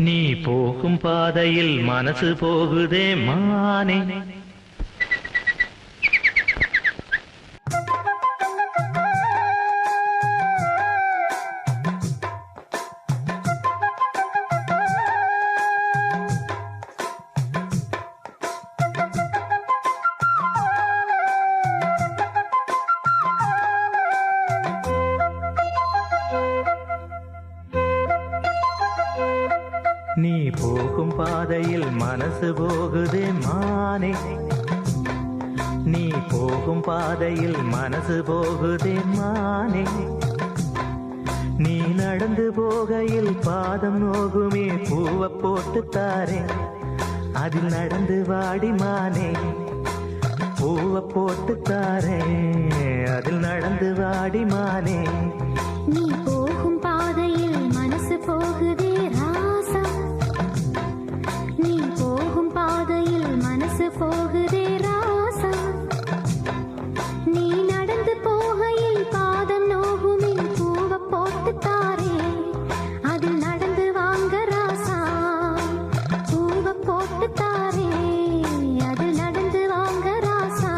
நீ போகும் பாதையில் மனசு போகுதே மானே. நீ போகும் பாதையில் மனசு போகுதே மானே. நீ போகும் பாதையில் மனசு போகுதே மானே. நீ நடந்து போகையில் பாதம் நோகுமே பூவை போட்டு தாரே. அதில் நடந்து வாடி மானே. பூவை போட்டு தாரே. அதில் நடந்து வாடி மானே. நீ போகும் பாதையில் மனசு போகுதே ராசா. நீ போகும் பாதையில் மனசு போகுதே ராசா. நீ நடந்து போகையில் பாதம் நோகுமே பூவை போட்டு தாரே. அதில் நடந்து வாங்க ராசா. பூவை போட்டு தாரே. அதில் நடந்து வாங்க ராசா.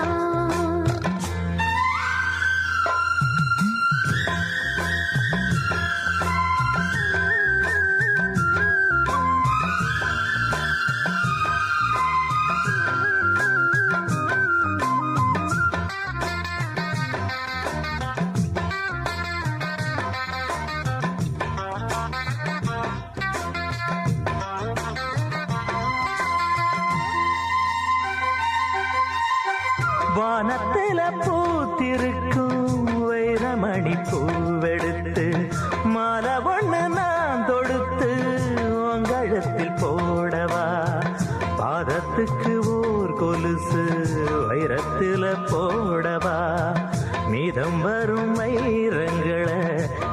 வானத்தில பூத்திருக்கும் வைரமணி பூவெடுத்து மாலை ஒண்ணு நான் தொடுத்து உங்கழுத்தில் போடவா. பாதத்துக்கு ஓர் கொலுசு வைரத்தில போடவா. மீதம் வரும் வைரங்களை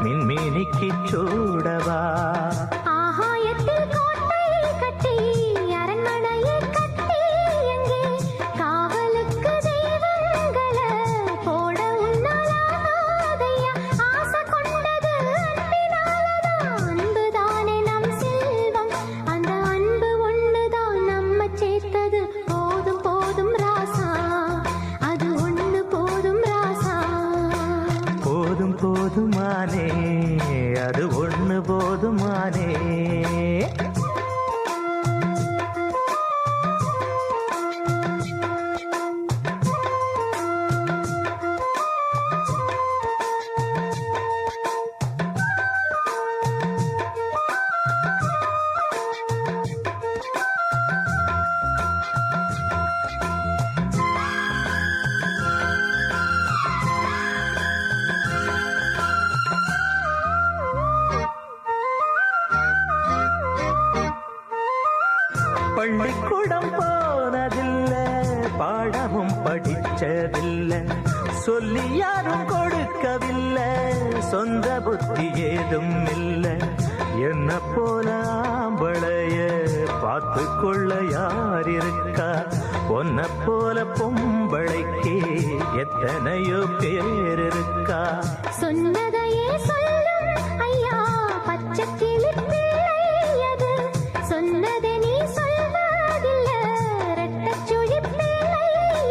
மின்மினிக்கு சூடவா. ஆகாயத்தில் கோட்டை கட்டி அரண்மனையை கட்டி எங்கே காவலுக்கு தெய்வங்களை போட உன்னாலாதையா. ஆசை கொண்டது அன்பினாலதான். அன்புதானே நம் செல்வம். அந்த அன்பு ஒண்ணுதான் நம்ம சேர்த்தது. போதும் போதும் ராசா. அது ஒண்ணு போதும் ராசா. போதும் போதுமானே. அது ஒண்ணு போதுமானே. பள்ளிக்கூடம் போனதில்லை, பாடமும் படிச்சதில்லை, சொல்லி யாரும் கொடுக்கவில்லை, சொந்த புத்தி ஏதும் இல்லை. என்ன போல ஆம்பளைய பார்த்து கொள்ள யார் இருக்கா? பொன்ன போல பொம்பளைக்கு எத்தனையோ பேர் இருக்கா? சொன்னதையே சொல்லும் ஐயா பச்சை கிளி பிள்ளை அது. சொன்னதை நீ சொல்வதில்ல ரெட்டச்சுழி பிள்ளை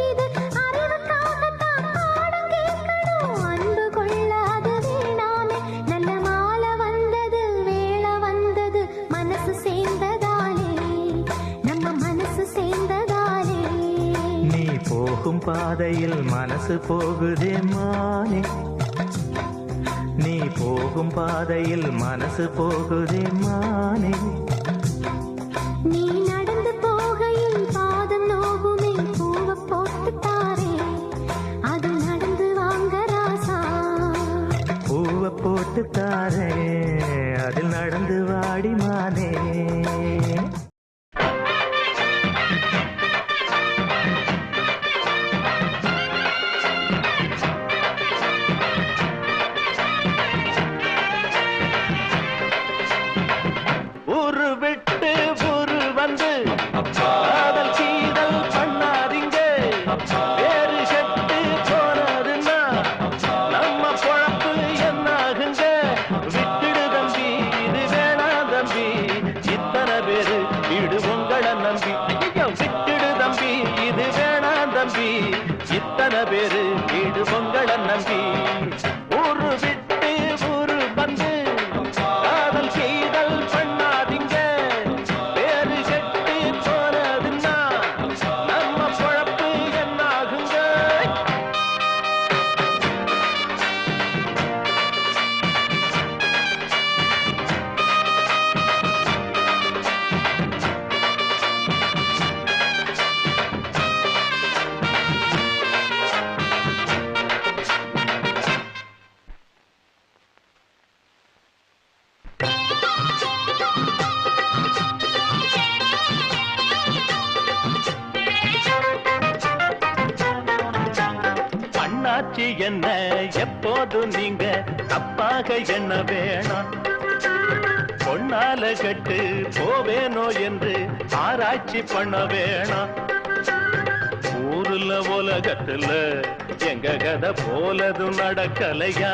இது. அறிவுக்காகத்தான் பாடம் கேட்கணும், அன்பு கொள்ள அது வேணாமே. நல்ல மாலை வந்தது, வேளை வந்தது, மனசு சேர்ந்ததாலே, நம்ம மனசு சேர்ந்ததாலே. நீ போகும் பாதையில் மனசு போகுதே மானே. நீ போகும் பாதையில் மனசு போகுதே மானே. நீ நடந்து போகையில் பாதம் நோகுமே பூவை போட்டு தாரே. அது நடந்து வாங்க ராசா. பூவை போட்டு தாரே. அதில் நடந்து வாடி மானே. ஊரு விட்டு ஊரு வந்து காதல் சீதல் பண்ணாதீங்க. வேறு செட்டு போனதுன்னா நம்ம பொழப்பு என்னாகுங்க? விட்டுடு தம்பி, இது வேணாம் தம்பி, இத்தனை இத்தனை பேரு வீடு பொங்கலை நம்பி ஊரு விட்டு ஊரு வந்து காதல் செய்தல் பண்ணாதீங்க. பேரு கெட்டு போனதுன்னா நம்ம பொழப்பு என்னாகுங்க? அண்ணாச்சி என்ன எப்போதும் நீங்க தப்பாக என்ன வேணாம். பொன்னால கட்டு போவேனோ என்று ஆராய்ச்சி பண்ண வேணாம். ஊருல உலகத்துல எங்க கதை போலதும் நடக்கலையா?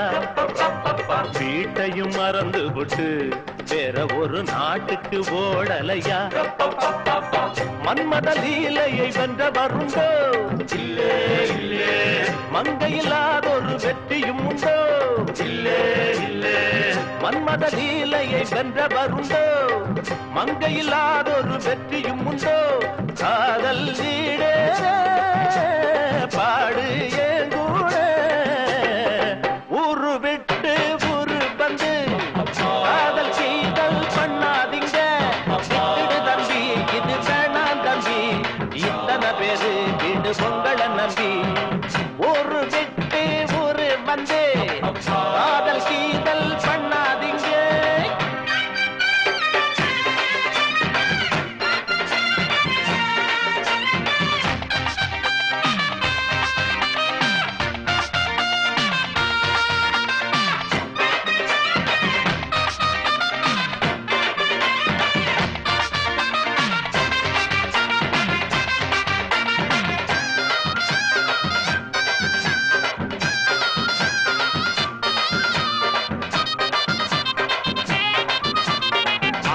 வீட்டையும் மறந்து விட்டு வேற ஒரு நாட்டுக்கு ஓடலையா? மன்மத லீலையை வென்ற வருண்டோ? இல்லே இல்லே. மங்கையில்லாதொரு வெற்றியும் உண்டோ? இல்லே இல்லே. மன்மத லீலையை வென்ற வருண்டோ? மங்கையில்லாதொரு வெற்றியும் உண்டோ? காதல் நீடே பாடு ஏங்கூட ஊரு விட்டு ஊரு வந்து காதல் செய்தல் பண்ணாதீங்க. விட்டுடு தம்பி, இது வேணாம் தம்பி. இத்தனை பேரு வீடு பொங்கலை நம்பி ஊரு விட்டு ஊரு வந்து காதல் செய்தல் பண்ணாதீங்க.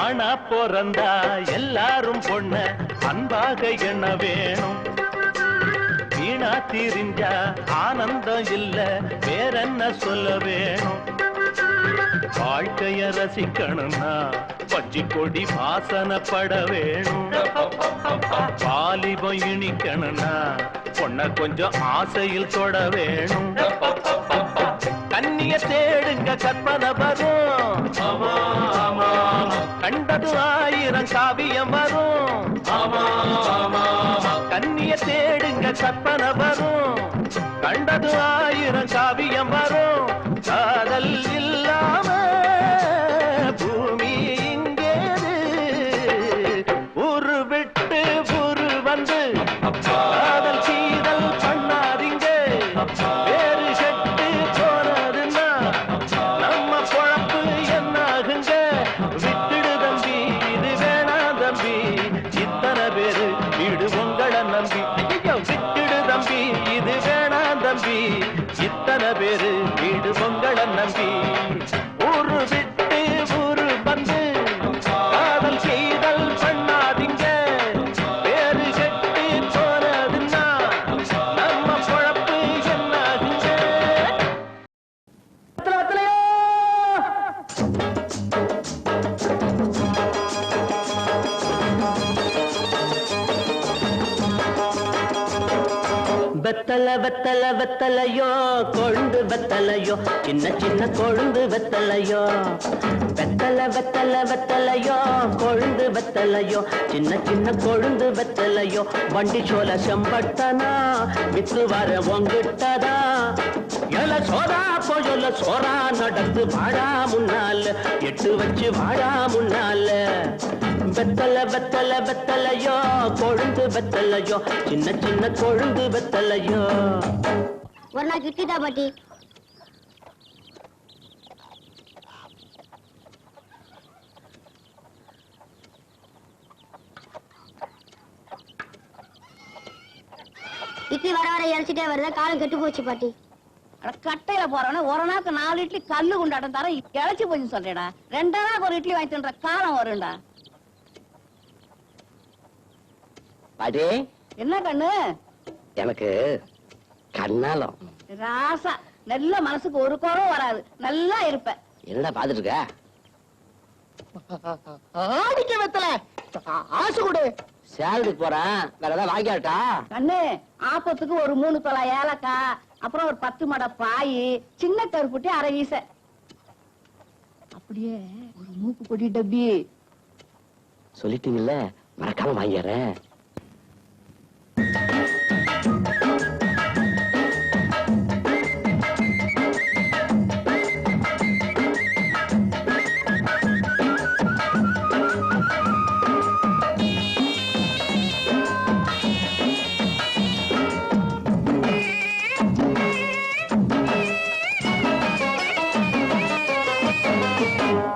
ஆனா பிறந்தா எல்லாரும் பொண்ண அன்பாக எண்ண வேணும். வீணா திரிஞ்சா ஆனந்தம் இல்ல வேறென்ன சொல்ல வேணும். வாழ்க்கைய ரசிக்கணும்னா பச்சி கொடி வாசனைப்பட வேணும். வாலிபம் இனிக்கணும்னா பொண்ண கொஞ்சம் ஆசையில் தொட வேணும். கண்ணிய தேடுங்க கற்பனை வரும். கண்டது 1000 காவியம் வரும். கண்ணிய தேடுங்க கற்பனை வரும். கண்டது 1000 காவியம் வரும். காதல் இல்லாம பூமி இங்கேது. ஊரு விட்டு ஊரு வந்து காதல் செய்தல் பண்ணாதீங்க. வேறு கெட்டு போனதுன்னா நம்ம பொழப்பு என்னாகுங்க? விட்டுடு தம்பி, இது வேணாம் தம்பி. இத்தனை பேரு வீடு பொங்கலை நம்பி. ஐயோ, விட்டுடு தம்பி, இது வேணாம் தம்பி. இத்தனை பேரு வீடு பொங்கலை நம்பி ஊரு விட்டு ஊரு வந்து காதல் செய்தல் பண்ணாதீங்க. பேரு கெட்டு போனதுன்னா நம்ம பொழப்பு என்னாகுங்க? வெத்தல வெத்தல வெத்தலையோ கொழுந்து வெத்தலையோ சின்ன சின்ன கொழுந்து வெத்தலையோ. வெத்தல வெத்தல வெத்தலையோ கொழுந்து வெத்தலையோ சின்ன சின்ன கொழுந்து வெத்தலையோ. வண்டி சோல செம்பட்டனா வித்து வர ஒங்கிட்டதா. எல சோதா போல சோரா நடந்து வாடா முன்னால, எட்டு வச்சு வாடா முன்னால. வெத்தல வெத்தல வெத்தலையோ கொழுந்து வெத்தலையோ சின்ன சின்ன கொழுந்து வெத்தலையோ. ஒரு நாள் கிட்டிதா பாட்டி. இட்லி வர வர இறைச்சிட்டே வருதா, காலம் கெட்டு போச்சு பாட்டி. கட்டையில போறவன ஒரு நாளுக்கு 4 இட்லி கல்லு குண்டாட்டம் தர இழைச்சி போச்சு சொல்றேடா. 2 நாளுக்கு ஒரு இட்லி வாங்கி தின்ற காலம் வரும்டா. பாட்டி, என்ன கண்ணு? எனக்கு கண்ணாலம். ராசா நல்ல மனசுக்கு ஒரு குறவும் வராது, நல்லா இருப்ப. என்னடா பாத்துட்டு இருக்க? ஆடிக்க வெத்தல ஆசை கொடு. சேலரிக்கு போறேன், வேற ஏதாவது வாங்கியாட்டா? கண்ணு, ஆப்பத்துக்கு ஒரு 3 தொலை ஏலக்காய், அப்புறம் ஒரு 10 மடை பாய், சின்ன கருப்புட்டி அரை வீச, அப்படியே ஒரு மூக்கு பொடி டப்பி. சொல்லிட்டீங்கல்ல, மறக்காம வாங்கிடுறேன்.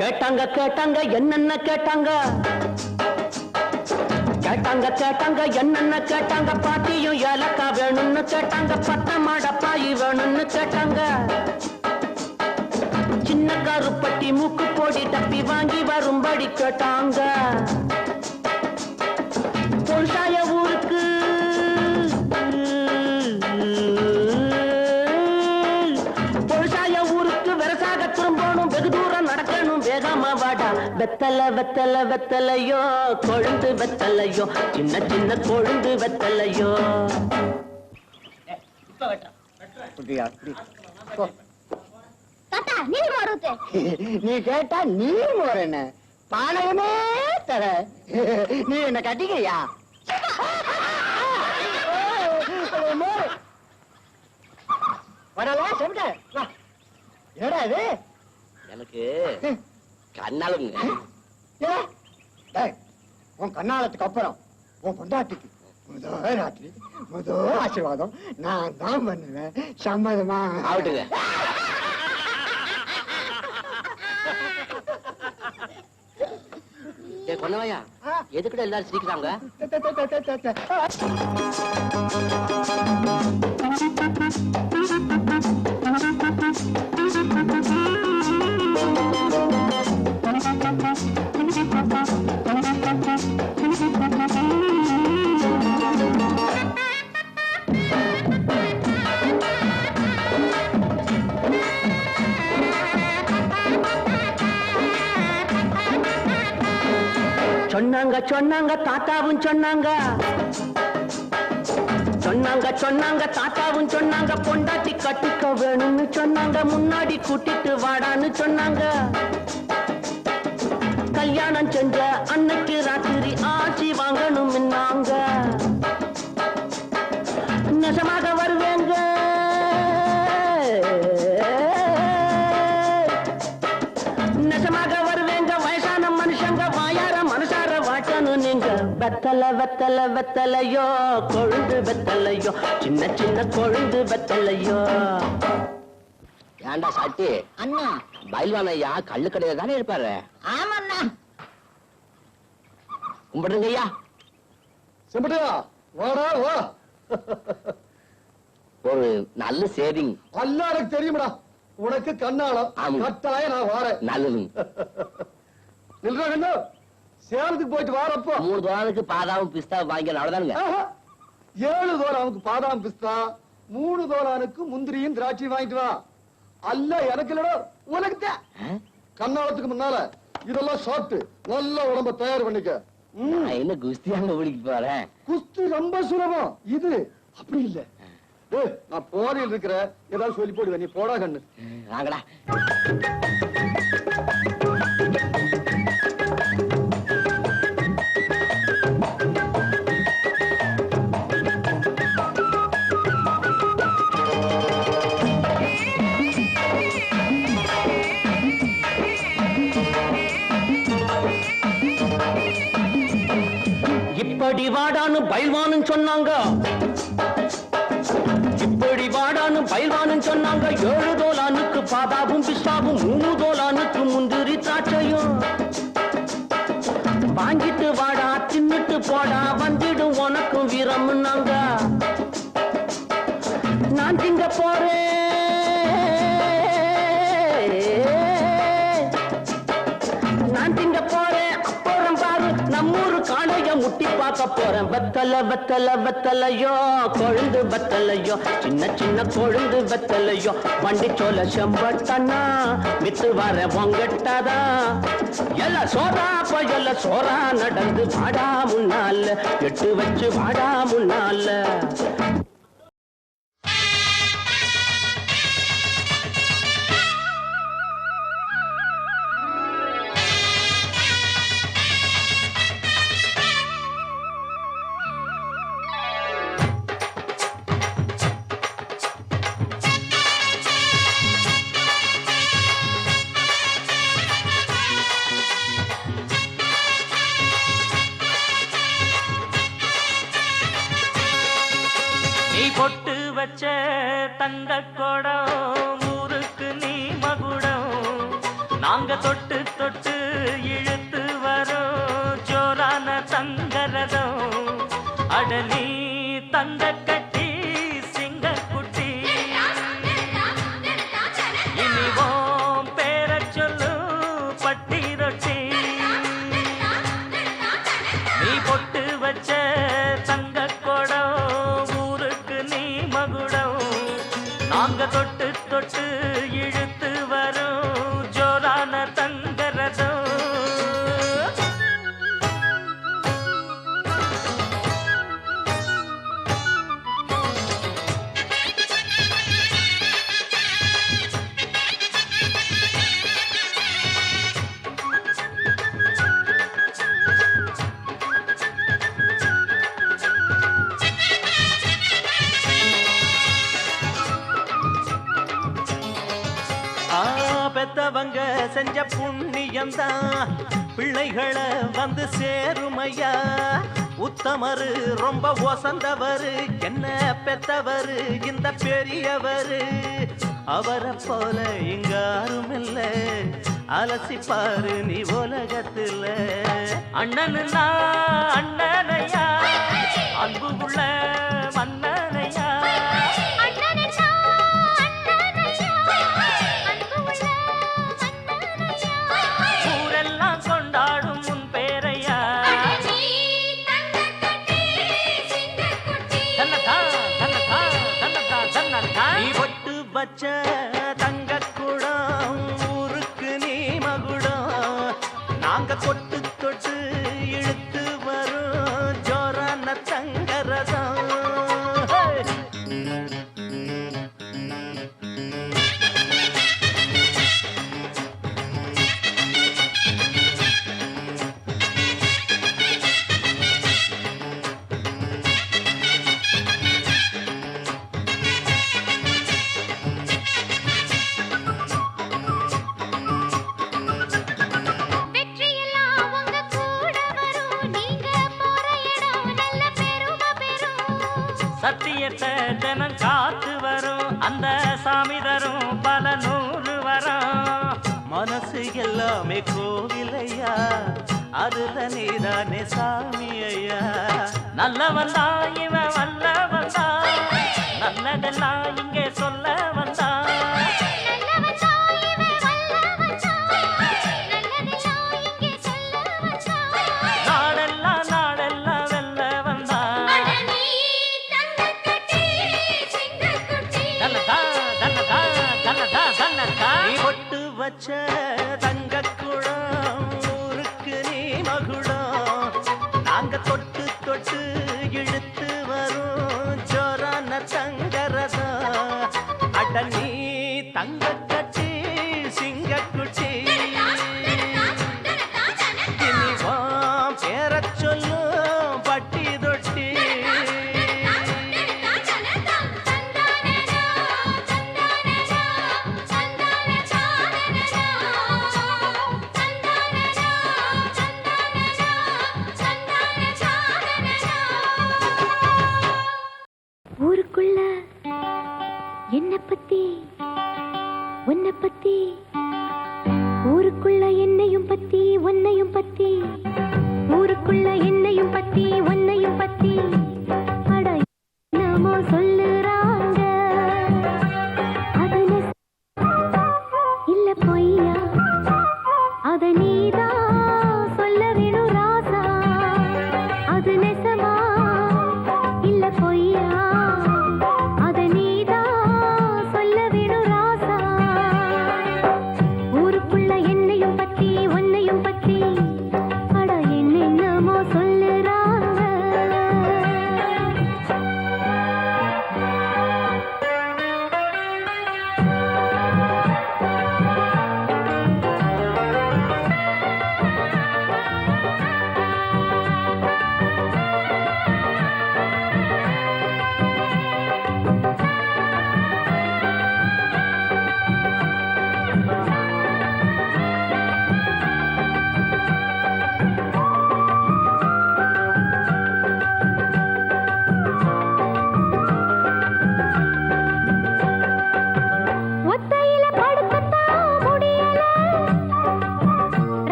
கேட்டாங்க கேட்டாங்க என்னென்ன கேட்டாங்க, கேட்டாங்க கேட்டாங்க என்னென்ன கேட்டாங்க, பாட்டியும் ஏலக்கா வேணும்னு கேட்டாங்க, 10 மடை பாய் வேணும்னு கேட்டாங்க, சின்ன கருப்பட்டி மூக்கு போடி டப்பி வாங்கி வரும்படி கேட்டாங்க. பொருசாய ஊருக்கு பொருசாய ஊருக்கு வெரசாக திரும்பணும், வெகு தூரம் நடக்கணும், வேகமா வாடா. வெத்தல வெத்தல வெத்தலையோ, கொழுந்து வெத்தலையோ, சின்ன சின்ன கொழுந்து வெத்தலையோ. தாத்தா நீர் மாறுத்து. நீ கேட்டா நீ போறேன்னு பானகமே தர. நீ என்ன கட்டிக்கிறியா? வரல செவிட்ட. ஏடா இது? எனக்கு கண்ணாலங்க. உன் கண்ணாலத்துக்கு அப்புறம் உன் பொண்டாட்டிக்கு முதல் ராத்திரி முதல் ஆசீர்வாதம் நான் தான் பண்ணுவேன். சம்மதமா? ஆகட்டுங்க. கொன்னவையா, எதுக்கிட்ட எல்லாரும் சிரிக்கிறாங்க? சொன்னாங்க சொன்னாங்க தாத்தாவும் சொன்னாங்க, சொன்னாங்க சொன்னாங்க தாத்தாவும் சொன்னாங்க, பொண்டாட்டி கட்டிக்க வேணும்னு சொன்னாங்க, முன்னாடி கூட்டிட்டு வாடான்னு சொன்னாங்க. கல்யாணம் செஞ்ச அன்னைக்கு ராத்திரி ஆட்சி வாங்கணும் நாங்க. நெசமாக வருவேங்க, நெசமாக வருவேங்க, வயசான மனுஷங்க வாயார மனசார வாட்டணும் நீங்க. வெத்தல வெத்தல வெத்தலையோ, கொழுந்து வெத்தலையோ, சின்ன சின்ன கொழுந்து வெத்தலையோ. ஏண்டா சாட்டி அண்ணா? பயில்வான் ஐயா கள்ளு கடையில தானே இருப்பாரு. ஆமாண்ணா. கும்பிடுங்க ஐயா. செம்பட்டியா வாடா வா. ஒரு நல்ல சேவிங். அல்ல எனக்கு தெரியுமடா, உனக்கு கண்ணாலம். ஆமா. கட்டாய நான் வாரேன். நல்லதுங்க. நில்றாங்க, சேலத்துக்கு போயிட்டு வாரப்போ 3 தோரானுக்கு பாதாவும் பிஸ்தா வாங்கிக்கலாம், அவ்வளவுதானுங்க. 7 தோரானுக்கு பாதாம் பிஸ்தா, 3 தோரானுக்கு முந்திரியும் திராட்சை வாங்கிட்டு வா. அல்ல எனக்கு இல்லடா, உனக்கு கண்ணாலத்துக்கு முன்னால இதெல்லாம் சாப்பிட்டு நல்ல உடம்ப தயார் பண்ணிக்க. நான் என்ன குஸ்தியாங்க ஓடிக்கு போறேன். குஸ்தி ரொம்ப சுலபம், இது அப்படி இல்ல. நான் போரில் இருக்கிற ஏதாவது சொல்லி போடுவேன், நீ போடா கண்ணு. வாங்கடா. இப்படி வாடான்னு பயில்வான்னு சொன்னாங்க, இப்படி வாடான்னு பயில்வான்னு சொன்னாங்க. 7 தோலானுக்கு பாதாவும் பிஸ்தாவும், 3 தோலானுக்கு முந்திரி திராட்சையும். வாங்கிட்டு வாடா தின்னுட்டு போடா, வந்துடும் உனக்கும் வீரம்னாங்க. நான் திங்க போறேன், நான் திங்க போறேன், அப்புறம் பாரு நம்ம ஊரு காணைய முட்டி பார்க்க போறேன் வெத்தல வெத்தல வெத்தலையோ கொழுந்து வெத்தலையோ சின்ன சின்ன கொழுந்து வெத்தலையோ வண்டி சோல செம்பட்டனா வித்து வர பொங்கட்டதா எல்லாம் சோறா போயல்ல சோறா நடந்து வாடா முன்னால எட்டு வச்சு வாடா முன்னால பொட்டு வச்ச தங்க கொடம் ஊருக்கு நீ மகுடம் நாங்க தொட்டு தொட்டு இழுத்து வரோம் ஜோரான தங்கரதம் அட நீ தங்க கட்டி சிங்க குட்டி இனிவோம் பேர சொல்லு பட்டி ரொட்டி நீ பொட்டு வச்ச தங்க கொடம் நாங்க தொட்டு தொட்டு இழுத்து வரும் ஜோரான தங்கரதம் பெத்தவங்க செஞ்ச புண்ணியம்தான் பிள்ளைகளை வந்து சேருமையா உத்தமரு ரொம்ப ஒசந்தவரு என்ன பெத்தவரு இந்த பெரியவரு அவரை போல இங்க யாரும் இல்ல அலசிப்பாரு நீ உலகத்துல அண்ணனுன்னா அண்ணனையா அன்பு உள்ள மன்னனையா வச்ச தங்க குடம் ஊருக்கு நீ மகுடம் நாங்க கொட்டு தொட்டு இழுத்து வரும் ஜோரான தங்கரதம் சத்தியத்தை தினம் காத்து வரும் அந்த சாமி தரும் பல நூறு வரும் மனசு எல்லாமே கோவிலையா அதுல நீதானே சாமி ஐயா நல்லவன் தான் இவன் வல்லவன் தான் நல்லதெல்லாம் இங்கே சொல்ல வந்தான் வச்ச தங்க குடம் ஊருக்கு நீ மகுடம் நாங்க தொட்டு தொட்டு இழுத்து வரும் ஜோரான தங்கரதம் அட நீ தங்க கட்டி சிங்க குட்டி இனிவாம் பேர சொல்லும் பட்டி தொட்டி ஊருக்குள்ள என்ன பத்தி உன்னை பத்தி ஊருக்குள்ள என்னையும் பத்தி உன்னையும் பத்தி ஊருக்குள்ள என்னையும் பத்தி உன்னையும் பத்தி அட என்னமோ சொல்லுறாங்க அது இல்ல பொய்யா அத நீதான் சொல்ல வேணும் ராசா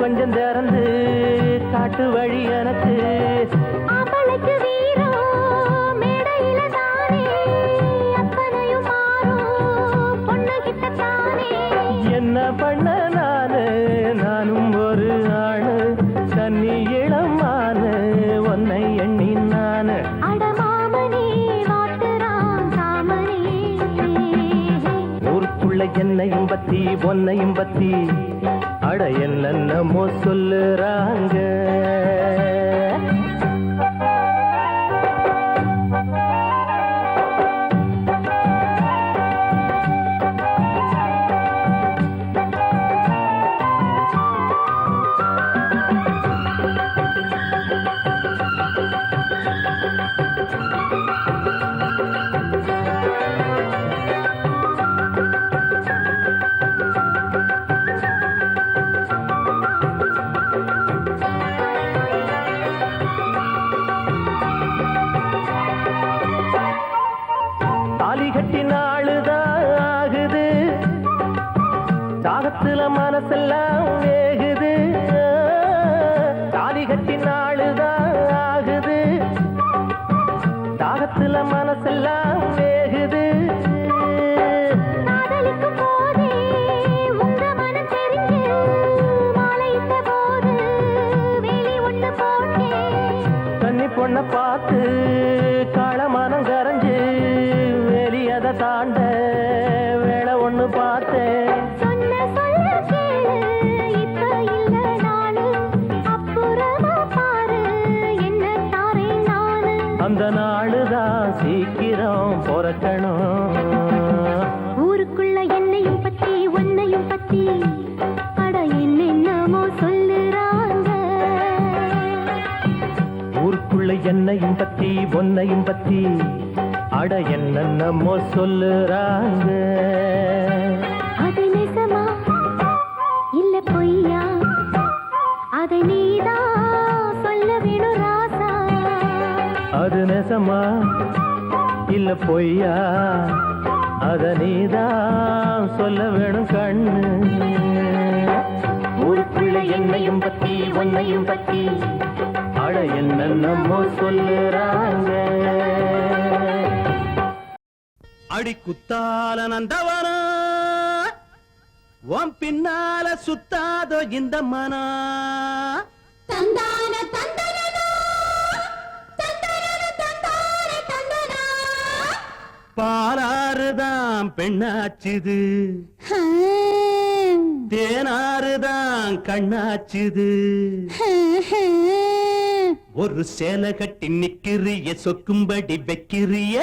கொஞ்சம் திறந்து காட்டு வழி எனக்கு அவளுக்கு வீரம் மேடையில தானே அத்தனையும் மாறும் பொண்ணுகிட்ட தானே என்ன பண்ண நானும் ஒரு ஆணு தண்ணி இளமானு உன்னை எண்ணி நானு அடமாமனே வாட்டுறான் தாமனே ஊருக்குள்ள என்னையும் பத்தி பொன்னையும் பத்தி அட என்னென்னமோ சொல்லுறாங்க தாலி கட்டி நாளுதான் ஆகுது தாகத்துல மனசெல்லாம் வேகுது தாலி கட்டி நாளுதான் ஆகுது தாகத்துல மனசெல்லாம் வேகுது காதலிக்கும் போதே உங்க மனம் தெரிஞ்சு மாலையிட்ட போது வேலி ஒண்ணு போட்டேன் கன்னி பொண்ண பார்த்து காளமானம் கரைஞ்சு வெளியத தாண்ட வேலை ஒண்ணு பார்த்தேன் சொன்ன சொல்ல கேளு இப்ப இல்ல நானு அப்புறமா பாரு என்ன தாரேன் நானு அந்த நாளுதான் சீக்கிரம் பிறக்கணும் ஊருக்குள்ள என்னையும் பத்தி உன்னையும் பத்தி அட என்னென்னமோ சொல்லுறாங்க ஊருக்குள்ள என்னையும் பத்தி பொன்னையும் பத்தி அட என்னென்னமோ சொல்லுறாங்க அது நிஜமா இல்ல பொய்யா அதை நீதான் சொல்ல வேணும் ராசா அது நெசமா இல்ல பொய்யா அத நீதான் சொல்ல வேணும் கண்ணு ஊருக்குள்ள என்னையும் பத்தி பொன்னையும் பத்தி அட என்னென்னமோ சொல்லுறாங்க அடி குத்தால நந்தவனா உன் பின்னால சுத்தாதோ இந்த மனா தந்தான தந்தனனா தந்தனன தந்தான தந்தனா பாலாறுதான் பெண்ணாச்சுது தேனாறுதான் கண்ணாச்சுது ஒரு சேலை கட்டி நிக்கிறிய சொக்கும்படி வைக்கிறிய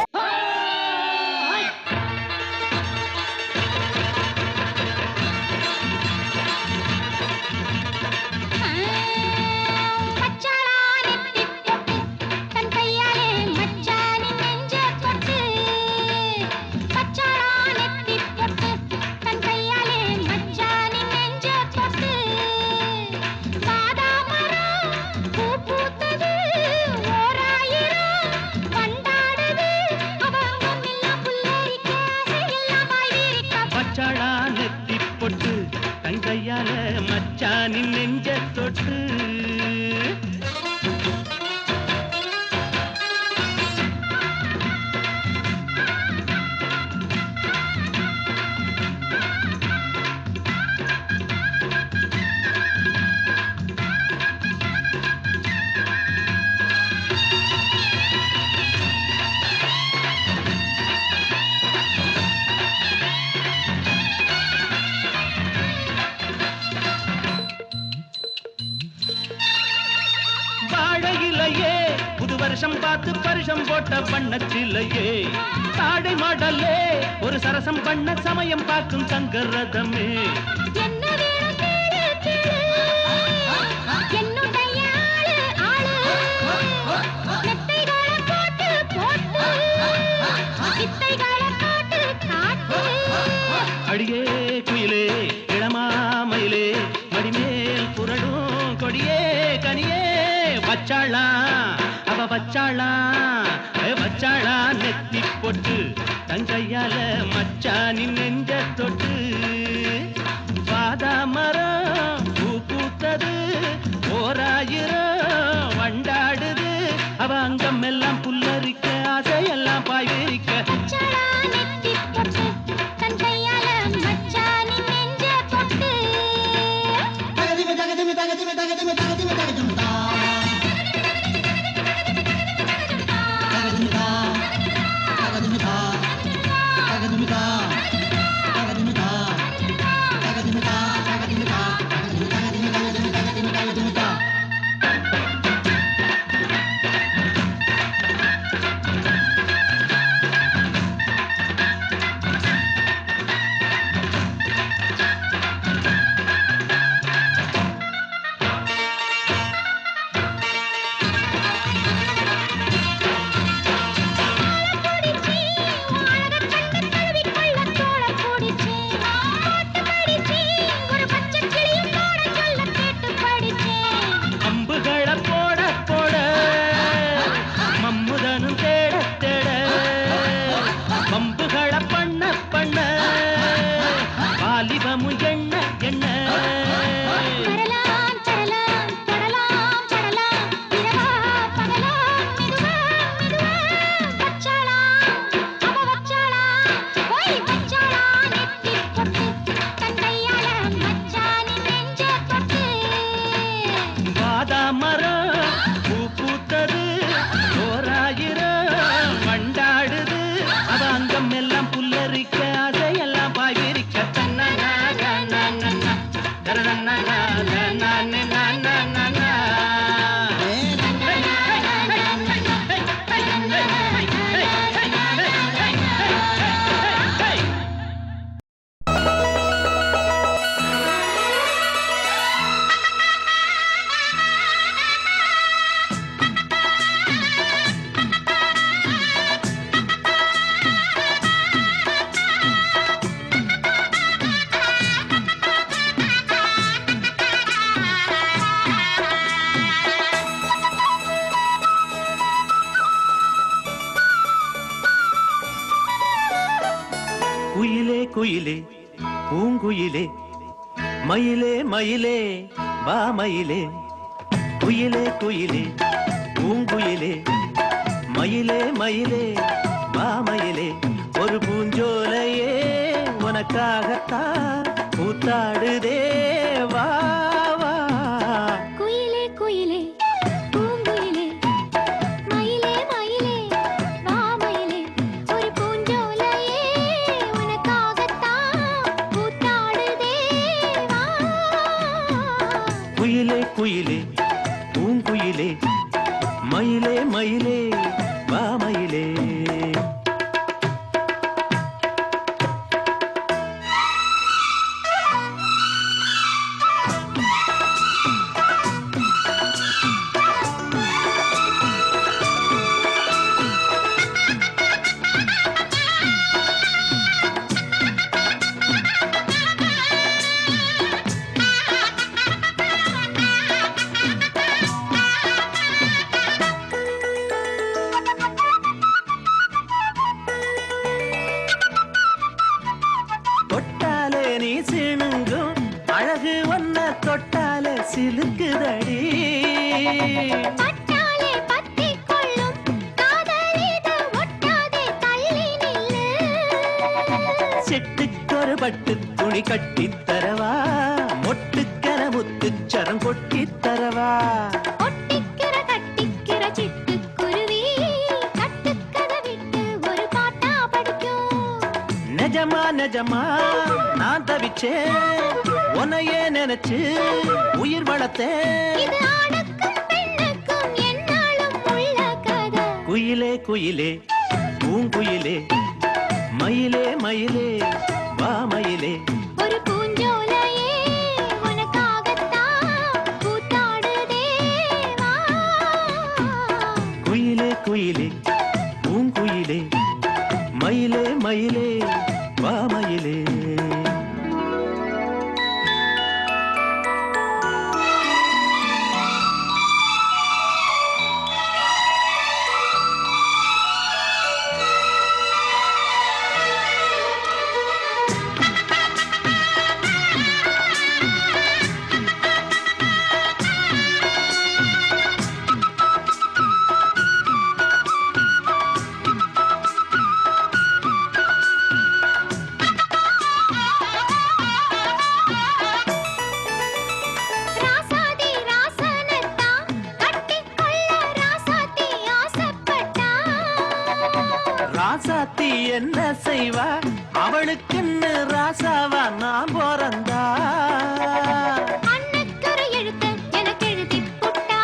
பச்சாளா நெத்தி பொட்டு தங்கையால மச்சானின் நெஞ்ச தொட்டு வாழையிலையே புது வருஷம் பார்த்து பரிசம் போட்ட வண்ணச்சிலையே தாடை மாடலே ஒரு சரசம் பண்ண சமயம் பார்க்கும் தங்கரதமே என்ன வேணும் கேளு கேளு என்னுடைய ஆளு ஆளு நெத்தைகளை போட்டு போட்டு இத்தைகளை போட்டு காட்டு அடியே குயிலே இளமாமயிலே மடிமேல் புரடும் கொடியே கனியே வச்சாளா அவ வச்சாளா வச்சாளா நெத்தி பொட்டு தங்கையால மச்சானின் நெஞ்ச தொட்டு பாதா மரம் பூ பூத்தது ஓராயிரம் வண்டாடுது அவ அங்கம் எல்லாம் புல்லரிக்க ஆசையெல்லாம் பாய் விரிக்க பச்சளா நெத்தி பொட்டு தன் கையால மச்சானின் நெஞ்ச தொட்டு அம்புகளை போட போட மம்முதனும் தேட தேட பம்புகளை பண்ண பண்ண வாலிபமும் எண்ண எண்ண பரலாம் பரலாம் பரலாம் பரலாம் இரவா பகலாம் மெதுவா மெதுவா பச்சளா அவ வச்சளா ஓய் பச்சளா நெத்தி பொட்டு தன் கையால மச்சானின் நெஞ்ச தொட்டு பாதாமரம் பூ பூத்தது ஓராயிரம் வண்டாடுது அவ அங்கம் எல்லாம் புல்லரிக்க ஆசையெல்லாம் பாய் விரிக்க தன்னா குயிலே குயிலே பூங்குயிலே மயிலே மயிலே வா மயிலே குயிலே குயிலே பூங்குயிலே மயிலே மயிலே வா மயிலே ஒரு பூஞ்சோலையே உனக்காகத்தான் கூத்தாடுதே வா வா குயிலே குயிலே பூங்குயிலே மயிலே மயிலே வா மயிலே ஒரு பூஞ்சோலையே உனக்காகத்தான் கூத்தாடுதே வா குயிலே குயிலே பூங்குயிலே மயிலே மயிலே வா மயிலே தொட்டாலே நீ சிணுங்கும் அழகு ஒன்ன தொட்டாலே சிலுக்குதடி பட்டாலே பத்திக் கொள்ளும் காதலிது ஒட்டாதே தள்ளி நில்லு சிட்டுக்கொரு பட்டு துணி கட்டித் தரவா மொட்டுக்கர முத்துச்சரம் கொட்டித் தரவா ஒட்டிக்கிற கட்டிக்கிற சிட்டுக்குருவி கட்டுக்கதை விட்டு ஒரு பாட்டா படிக்கும் நிஜமா நிஜமா நான் தவிச்சேன் உன்னையே நினைச்சு உயிர் வளர்த்தேன் இது ஆணுக்கும் பெண்ணுக்கும் என்னாலும் உள்ள கதை குயிலே குயிலே பூங்குயிலே மயிலே மயிலே வா மயிலே ஒரு பூஞ்சோலையே உனக்காகத்தான் கூத்தாடுதே வா குயிலே குயிலே பூங்குயிலே மயிலே மயிலே வா மயிலே ராசாத்தி என்ன செய்வா அவளுக்குன்னு ராசாவா நான் பிறந்தா அன்னக்கரை எழுத்து எனக்கு எழுதி புட்டா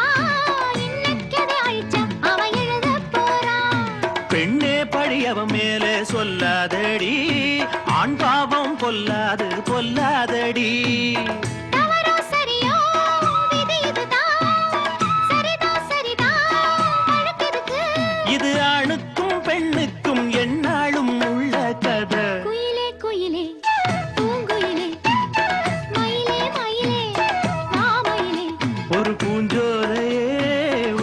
இன்னக்கதை அழிச்சா அவன் எழுத போறான் பெண்ணே பழியவன் மேலே சொல்லாதடி ஆண் பாவம் பொல்லாது பொல்லாதடி தவறோ சரியோ விதி இதுதான் சரிதான் சரிதான் வழக்கெதுக்கு இது ஆணுக்கும் பெண்ணுக்கும் எந்நாளும் உள்ள கதை குயிலே குயிலே பூங்குயிலே மயிலே மயிலே மாமயிலே ஒரு பூஞ்சோலையே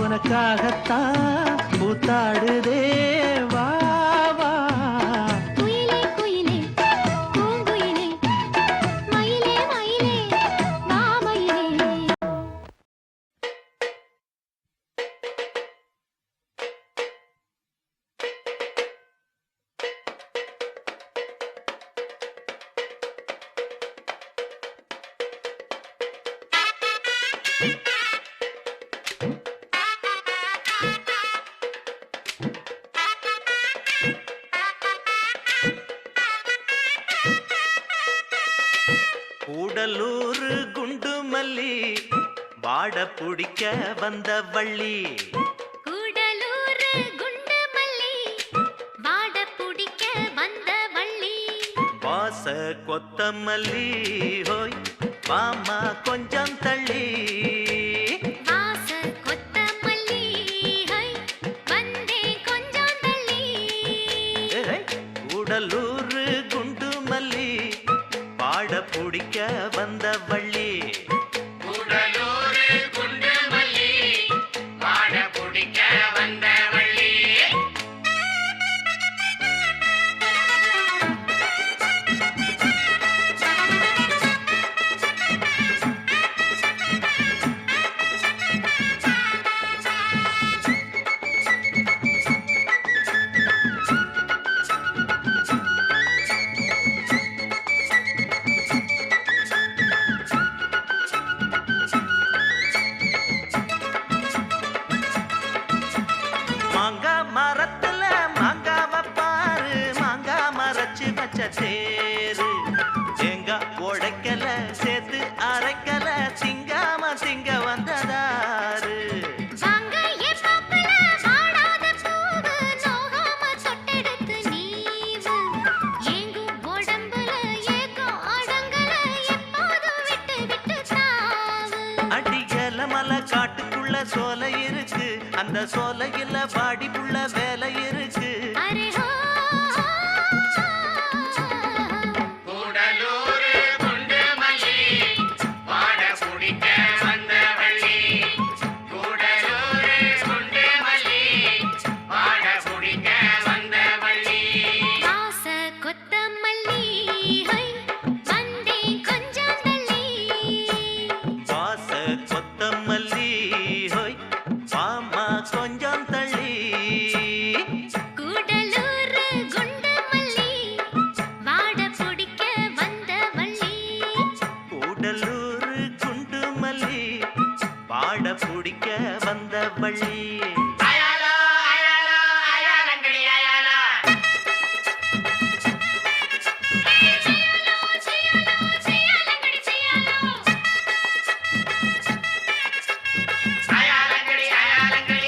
உனக்காகத்தான் பூத்தாடுதே வா வா குயிலே குயிலே பூங்குயிலே மயிலே மயிலே மாமயிலே கூடலூர் குண்டு மல்லி வாட பிடிக்க வந்த வள்ளி கூடலூர் குண்டு மல்லி வாட புடிக்க வந்த வள்ளி வாச கொத்தமல்லி ஹோய் வாமா கொஞ்சம் தள்ளி வாச கொத்தமல்லி ஹை வந்தே கொஞ்சம் தள்ளி கூடலூர் குண்டு மல்லி வாட பிடிக்க வந்த வள்ளி மாங்கா மரத்துல மாங்காவ பாரு மாங்கா மரச்சு வச்ச தேரு தேங்காய் உடைக்கல சேர்த்து அரைக்கல திங்காம திங்க வந்ததாரு வாங்க ஏ பாப்பல வாடாத பூவு நோகாம தொட்டெடுத்து நீவு ஏங்கும் உடம்புல ஏக்கம் அடங்கல எப்போதும் விட்டு விட்டு தாவு அடியல மலை காட்டுக்குள்ள சோலை இருக்கு அந்த சோலையில பாடிப்புள்ள வேலை இருக்கு அரே ஹோ வாச கொத்தமல்லி ஹை வந்தே கொஞ்சம் தள்ளி வாச கொத்தமல்லி ஹோய் வாமா கொஞ்சம் தள்ளி கூடலூர் குண்டு மல்லி வாட புடிக்க வந்த வள்ளி கூடலூர் குண்டு மல்லி வாட பிடிக்க வந்த வள்ளி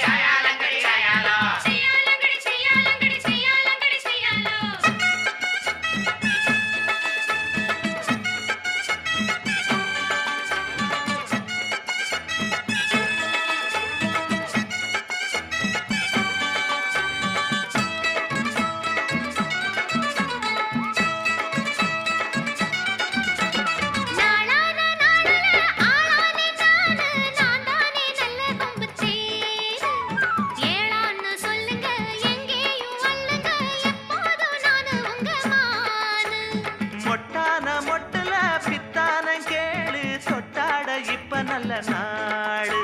செய்யாலங்கடி செய்யாலோ செய்யாலங்கடி செய்யாலங்கடி செய்யாலங்கடி செய்யாலோ நாளான நாளான ஆளானே நானு நான் தானே நல்ல கொம்பு தேரு ஏளான்னு சொல்லுங்க எங்கேயும் வல்லுங்க எப்போதும் நானு உங்க மானு மொட்டான மொட்டுல பித்தான கேளு தொட்டாட இப்ப நல்ல நாடு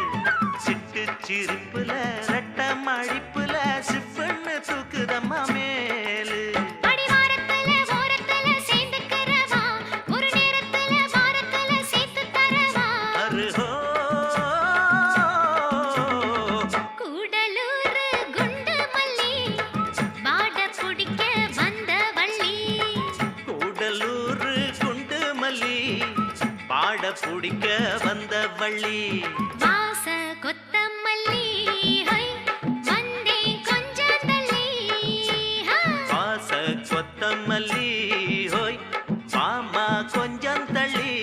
சிட்டு சிரிப்புல ரெட்ட மழிப்புல சிப்புன்னு தூக்குதம்மா மேலு அடிவாரத்துல ஓரத்துல சேர்ந்துக்கிறவா ஒரு நேரத்துல வாரத்துல சேர்த்து தரவா அருஹோ கூடலூர் குண்டு மல்லி வாட புடிக்க வள்ளி வாச கொத்தமல்லி ஹை வந்தே கொஞ்சம் தள்ளி வாச கொத்தமல்லி ஹோய் மாமா கொஞ்சம் தள்ளி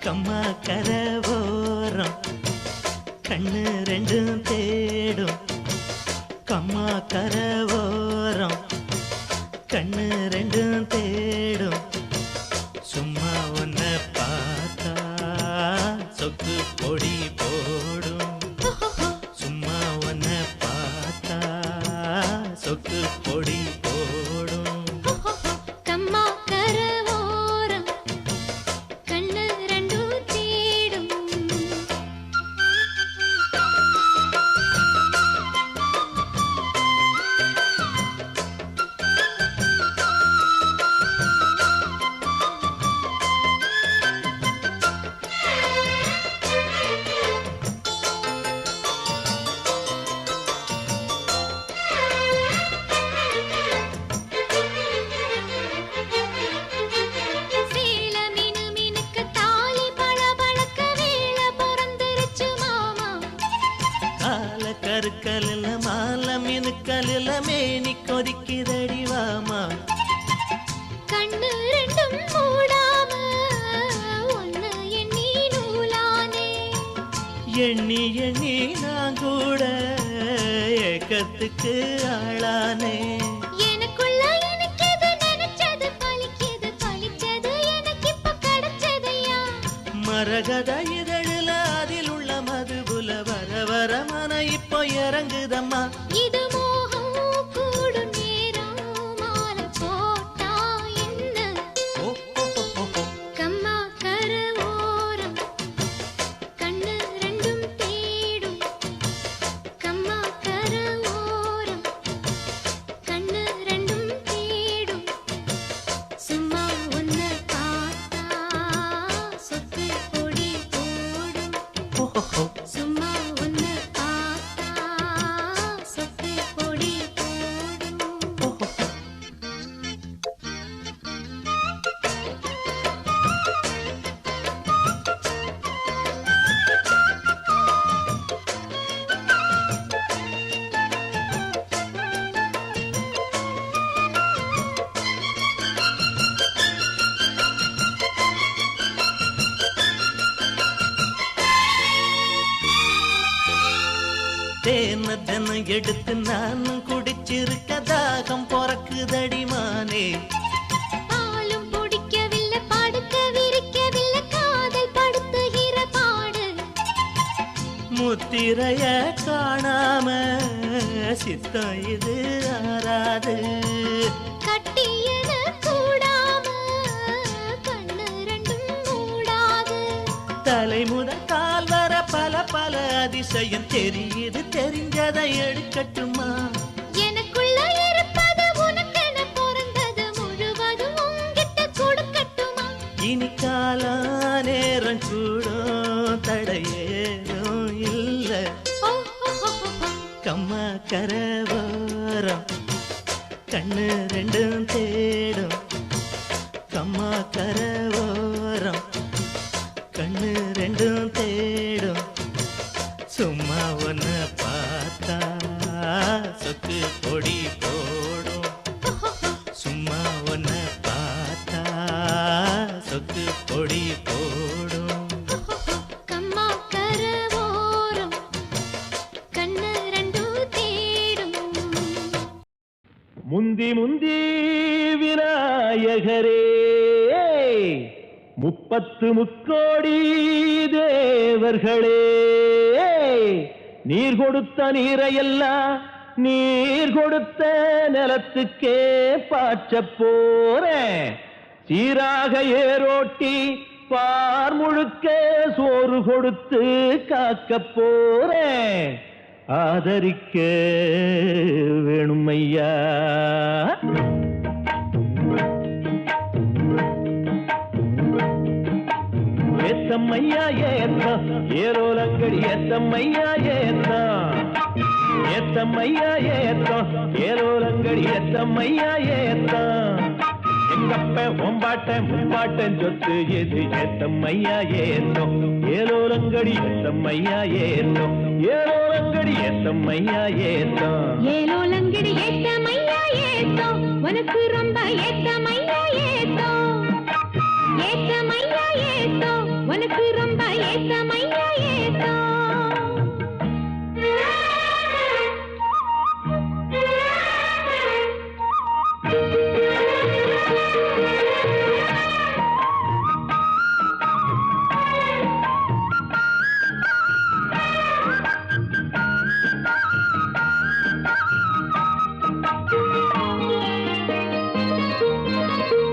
கம்மா கரவோரம் கண்ணு ரெண்டும் தேடும் கம்மா கரவோரம் கண்ணு ரெண்டும் தேடும் சும்மா ஒன்ன பார்த்தா சொக்கு பொடி போடும் சும்மா ஒன்ன பார்த்தா சொக்கு பொடி போடும் கம்மா கரவோரம் கண்ணு ரெண்டும் தேடும் சேல மீனு மீனுக்கு தாலி பளபளக்க வேளை பொறந்துருச்சு மாமா கால கருக்கலில் மாலை மினுக்கலில் மேனி கொதிக்குதடி வாமா கண்ணு ரெண்டும் மூடாம ஒன்னு எண்ணி நூலானே எண்ணி எண்ணி நான் கூட ஏக்கத்துக்கு ஆளானே எனக்குள்ள எனக்கு எது நினைச்சது பலிக்குது பலிச்சது எனக்கு இப்ப கிடைச்சதையா மரகத இதழில அதில் உள்ள மதுபுல வர வர மன இப்போ இறங்குதம்மா இது மோகம் கூடும் நேரம் மாலை போட்டா என்ன ஓ, ஓ, ஓ, ஓ, ஓ. கம்மா கரவோரம் கண்ணு ரெண்டும் தேடும் கம்மா கரவோரம் கண்ணு ரெண்டும் தேடும் சும்மா ஒன்னு பார்த்தா சொத்து பொடி போடும் ஓ, ஓ, ஓ. சும்மா ஒன்னு பார்த்தா சொத்து பொடி போடும் ஓ, ஓ, ஓ. தேன தினம் எடுத்து நானும் குடிச்சிருக்க தாகம் பொறக்குதடி மானே பாலும் பிடிக்கவில்லை படுக்க விரிக்கவில்லை காதல் படுத்துகிற பாடு முத்திரைய காணாம சித்தம் இது ஆறாது கட்டியன கூடாம கண்ணு ரெண்டும் மூடாது தலை முதல் கால் வர பல பல அதிசயம் தெரியுது தெரிஞ்சதை எடுக்கட்டுமா எனக்குள்ள இருப்பது உனக்கென பிறந்தது முழுவதும் உன்கிட்ட கொடுக்கட்டுமா இனி காலா நேரம் கூடும் தடையேதும் இல்ல ஓ, ஓ, ஓ, ஓ, ஓ. கம்மா கரவோரம் கண்ணு ரெண்டும் தேடும் கம்மா கரவோரம் கண்ணு ரெண்டும் தேடும் சும்மா ஒன்ன பார்த்தா சொக்கு பொடி போடும் சும்மா ஒன்ன பார்த்தா சொக்கு பொடி போடும் கம்மா கரவோரம் கண்ணு ரெண்டும் தேடும் முந்தி முந்தி விநாயகரே முப்பத்து முக்கோடி தேவர்களே, நீர் கொடுத்த நீரையெல்லாம் நீர் கொடுத்த நிலத்துக்கே பாய்ச்ச போறேன். சீராக ஏரோட்டி பார் முழுக்க சோறு கொடுத்து காக்க போறேன். ஆதரிக்க வேணுமையா. ஏத்தம்மையா ஏத்தம் ஏரோலங்கடி ஏத்தம்மையா ஏத்தம். ஏத்தம்மையா ஏத்தம் ஏரோலங்கடி ஏத்தம்மையா ஏத்தம். எங்கப்ப ஒம்பாட்ட முப்பாட்டன் சொத்து எது ஏத்தம்மையா ஏத்தம். ஏலோலங்கடி ஏத்தம்மையா ஏத்தம். ஏலோலங்கடி ஏத்தம்மையா ஏத்தம். ஏலோலங்கடி ஏத்தமையா ஏத்தோ, உனக்கு ரொம்ப ஏத்தமையா ஏத்தோ. ஏத்தமையா ஏத்தோ, உனக்கு ரொம்ப ஏத்தமையா ஏத்தோ.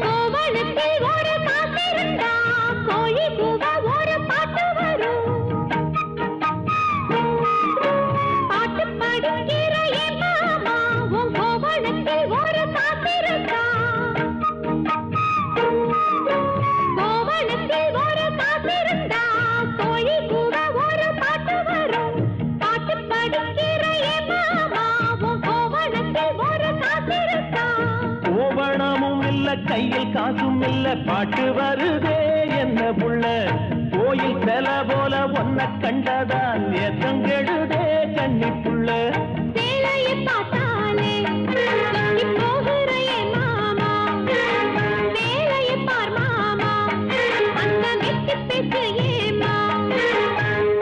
கோவணத்தில் ஒரு காசிருந்தா கோழி கூவ ஒரு பாட்டு வரும். பாட்டு படிக்கிற என் மாமா உன் கோவணத்தில் ஒரு காசிருந்தா. கோவணத்தில் ஒரு காசிருந்தா கோழி கூவ ஒரு பாட்டு வரும். பாட்டு படிக்கிற என் மாமா உன் கோவணத்தில் ஒரு காசிருந்தா. கோவணமும் இல்ல கையில் காசும் இல்ல பாட்டு வருதே என்ன புள்ள. கோயில் செல போல ஒன்ன கண்டதால் ஏத்தங்கெடுதே கண்ணி புள்ள. சேலையை பார்த்தாலே சொக்கி போகிற என் மாமா. வேலையை பார் மாமா, அந்த வெட்டி பேச்சு ஏமா.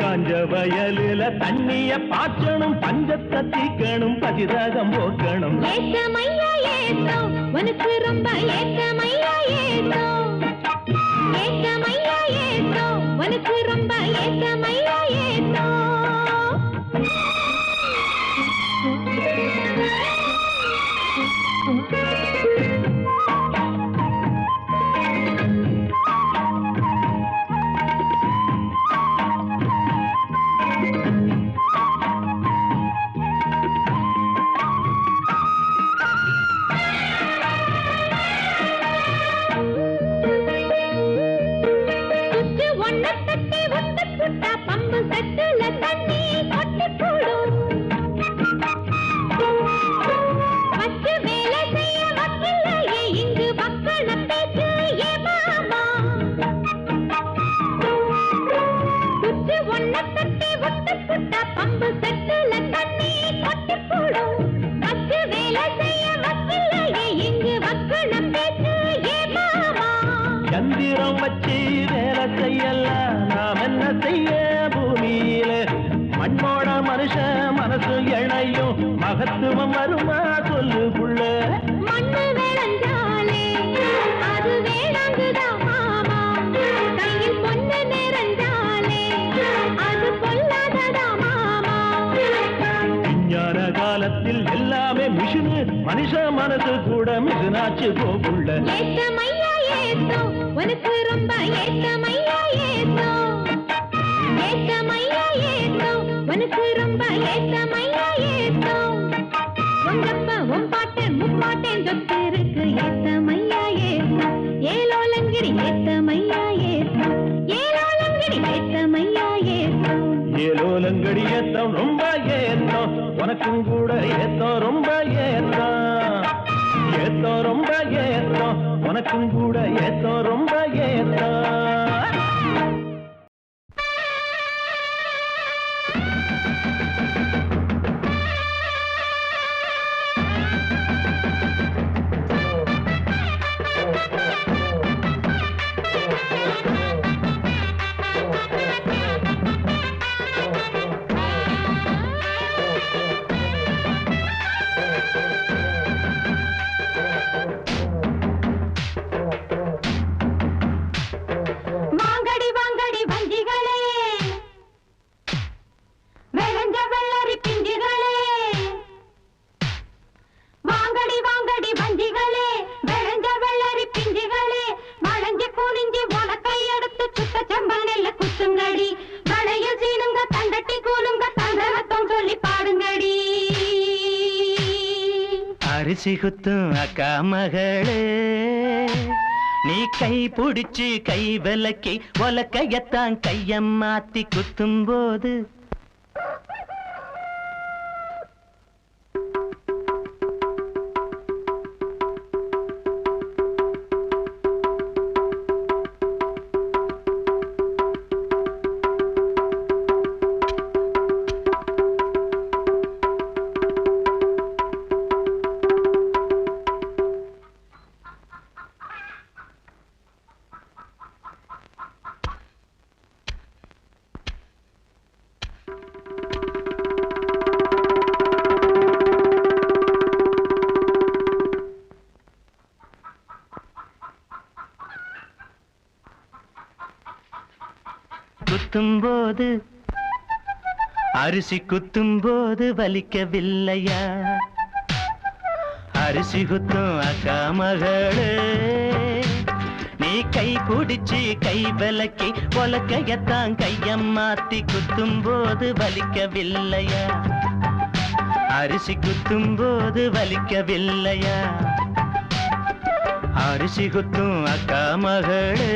காஞ்ச வயலுல தண்ணிய பாய்ச்சணும், பஞ்சத்தை தீக்கணும், பதிராகம் போக்கணும். ஏத்தமையா ஏத்தோ, உனக்கு ரொம்ப ஏத்தமையா ஏத்தோ. ஏத்தமையா ஏத்தோ, உனக்கு ரொம்ப ஏத்தமையா ஏத்தோ. சுத்து ஒன்ன தட்டி ஒட்டு புட்டா பம்பு செட்டுல தண்ணி கொட்டி போடும். வச்சு வேலை செய்ய வக்கில்லையே இங்கு மக்கள பேச்சு ஏ மாமா. சுத்து ஒன்ன தட்டி ஒட்டு புட்டா பம்பு செட்டுல தண்ணி கொட்டி போடும். வச்சு வேலை செய்ய வக்கில்லையே இங்கு மக்கள பேச்சு ஏ மாமா. சந்திரம் வச்சு வேலை செய்யலாம், நாம் என்ன செய்ய பூமியில. மண்ணோட மனுஷன் மனசு இணையும், மகத்துவம் வருமா சொல்லு புள்ள. மண்ணு விளைஞ்சாலே அது வேளாங்குதான் மாமா. கையில் பொண்ணு நிறைஞ்சாலே அது பொல்லாததா மாமா. விஞ்ஞான காலத்தில் எல்லாமே மிஷினு, மனுஷ மனசு கூட மிஷினாச்சு போக்குள்ள. ஏத்தமையா ஏத்தோ, உனக்கு ரொம்ப ஏத்தமையா ஏத்தோ. ஏத்தமையா ஏத்தோ, உனக்கு ரொம்ப ஏத்தமையா ஏத்தோ. உங்கப்ப உன் பாட்டன் முப்பாட்டன் சொத்து இருக்கு ஏத்தமையா ஏத்தோ. ஏலோலங்கிரி ஏத்தமையா ஏத்தோ. ஏலோலங்கிரி ஏத்தமையா ஏத்தோ. ஏலோலங்கடி ஏத்தம் ரொம்ப ஏத்தம், உனக்கும் கூட ஏத்தம் ரொம்ப ஏத்தம். ஏத்தம் ரொம்ப ஏத்தம், உனக்கும் கூட ஏத்தம் ரொம்ப ஏத்தம். அரிசி குத்தும் அக்கா மகளே நீ கை பிடிச்சு கை விலக்கி ஒலக்கையத்தான் கையம் மாத்தி குத்தும் போது குத்தும்போது அரிசி குத்தும்போது வலிக்கவில்லையா அரிசி குத்தும் அக்கா மகளே நீ கை பிடிச்சு கை விலக்கி ஒலக்கையத்தான் கையம் மாத்தி குத்தும்போது வலிக்கவில்லையா அரிசி குத்தும்போது வலிக்கவில்லையா அரிசி குத்தும் அக்கா மகளே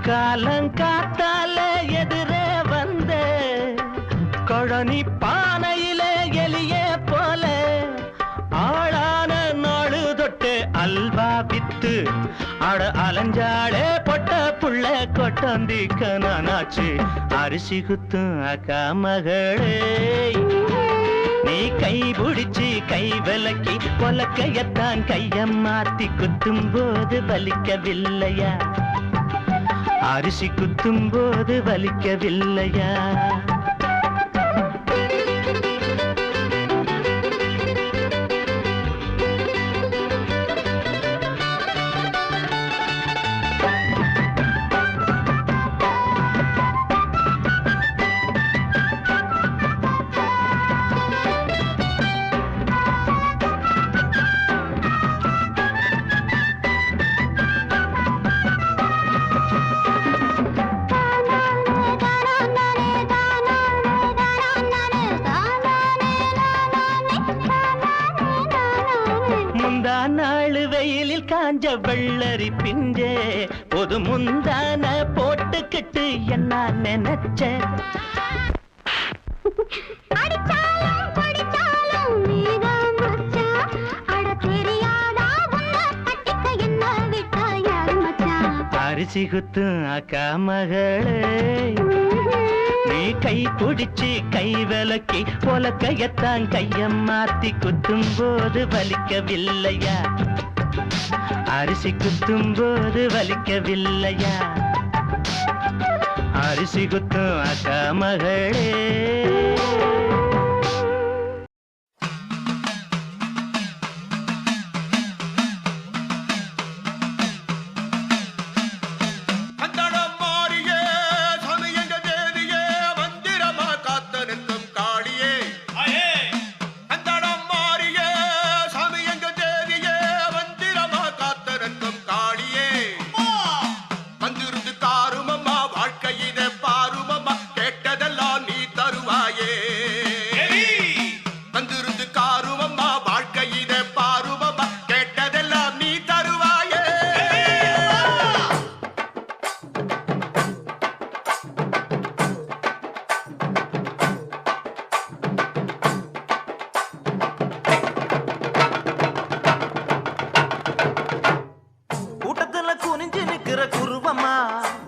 காலங்காத்தால எதிரே வந்த கொழனி பானையில எலிய போல ஆளான நாடு தொட்டு அல்வா வித்து அட அலஞ்சாளே பொட்ட புள்ள கொட்டந்திக்க நானாச்சு அரிசி குத்தும் அக்கா மகளே நீ கை பிடிச்சு கை விலக்கி பொலக்கையத்தான் கையம் மாத்தி குத்தும் போது வலிக்கவில்லையா அரிசி குத்தும் போது வலிக்கவில்லையா நாளு வெயிலில் காஞ்ச வெள்ளரி பிஞ்சே பொது முந்தான போட்டுக்கிட்டு என்ன நினைச்ச அரிசி குத்தும் அக்கா மகளே நீ கை பிடிச்சு கை விலக்கி பொலக்கையத்தான் கையம் மாத்தி குத்தும் போது வலிக்கவில்லையா அரிசி குத்தும் போது வலிக்கவில்லையா அரிசி குத்தும் அக்கா மகளே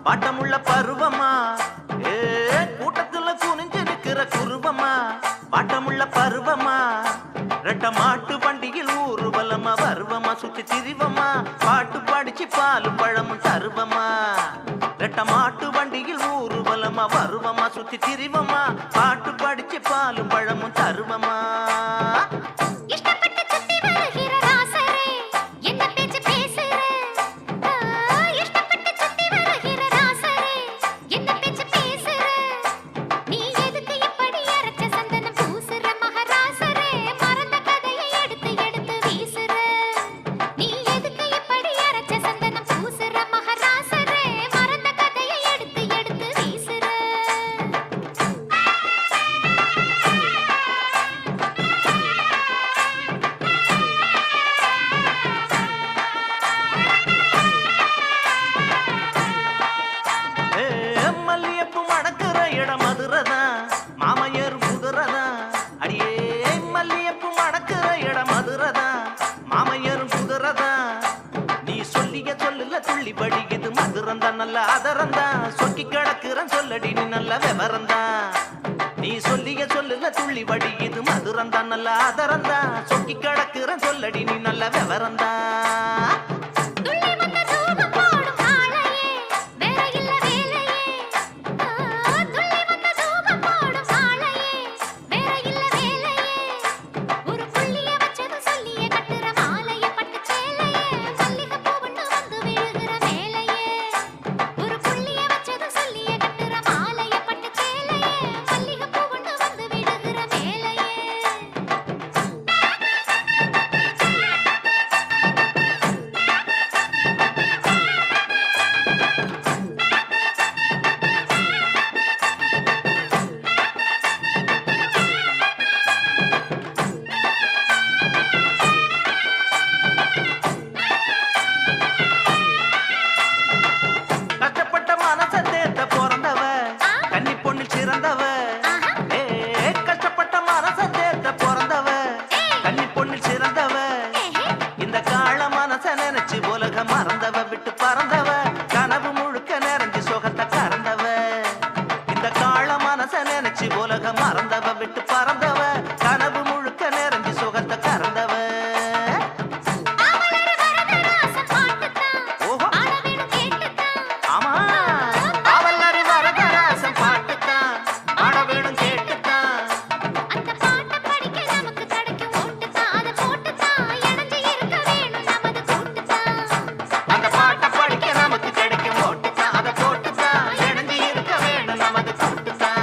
பாட்டமுள்ள பருவமா பழமும் தருவமா ரெட்ட மாட்டு வண்டியில் ஊர்வலமா வருவமா சுத்தி திரிவமா பாட்டு படிச்சு பாலும் பழமும் தருவமா இஷ்டப்பட்டு சுத்தி வருகிற ராசரே என்ன பேச்சு பேசுற இஷ்டப்பட்டு சுத்தி வருகிற ராசரே என்ன பேச்சு பேசுற நீ எதுக்கு இப்படி அரைச்ச சந்தனம் பூசுற மகராசரே மறந்த கதையை எடுத்து எடுத்து வீசுற நீ எதுக்கு இப்படி அரைச்ச சந்தனம் பூசுற மகராசரே மறந்த கதையை எடுத்து எடுத்து வீசுற மல்லியப்பு மணக்கிற இடம் மதுரதான் மாமையர் குதிரதான் அடியே மல்லியப்பு மணக்கிற இடம் மதுரதான் மாமையர் குதிரதான் நீ சொல்லிய சொல்லுல துள்ளி படிக்குது மதுரந்தான் நல்ல அதரந்தான் சொக்கி கிடக்குறன் சொல்லடி நீ நல்ல விவரந்தான் நீ சொல்லிய சொல்லுல துள்ளி படிக்குது மதுரந்தான் நல்ல அதரந்தான் சொக்கி கிடக்குறன் சொல்லடி நீ நல்ல விவரந்தான் துள்ளி வந்த தூபம் போடும் ஆளையே வேற இல்ல வேலையே துள்ளி வந்த தூபம் போடும் ஆளையே வேற இல்ல வேலையே ஒரு புள்ளிய வச்சது சொல்லியே கட்டுற மாலையே பட்டு சேலையே மல்லிகை பூவுன்னு வந்து விழுகிற மேலையே ஒரு புள்ளிய வச்சது சொல்லியே கட்டுற மாலையே பட்டு சேலையே மல்லிகை பூவுன்னு வந்து விழுகிற மேலையே கஷ்டப்பட்ட மனச தேத்த பிறந்தவ கன்னி பொண்ணு சிறந்தவ கஷ்டப்பட்ட மனச தேத்த பிறந்தவ கன்னி பொண்ணு சிறந்தவ இந்த கால மனச நினைச்சு உலக மறந்தவ விட்டு பறந்தவ கனவு முழுக்க நிறைஞ்சு சுகத்தை கறந்தவ இந்த கால மனச நினைச்சு உலக மறந்தவ விட்டு பறந்தவ கனவு முழுக்க நிறைஞ்சு சுகத்தை கறந்தவ அவளர வரதராசன் பாட்டுதான் ஓஹோ ஆட வேணும் கேட்டுதான் ஆமா அவளரு வரதராசன் பாட்டுத்தான் ஆட வேணும் கேட்டுத்தான் அந்த பாட்டை படிக்க நமக்கு கிடைக்கும் ஓட்டுதான் அதை போட்டுதான் இணைஞ்சு இருக்க வேணும் நமது கூட்டுதான் அந்த பாட்டை படிக்க நமக்கு கிடைக்கும் ஓட்டுத்தான் அதை போட்டுத்தான் இணைஞ்சு இருக்க வேணும் நமது கூட்டுத்தான்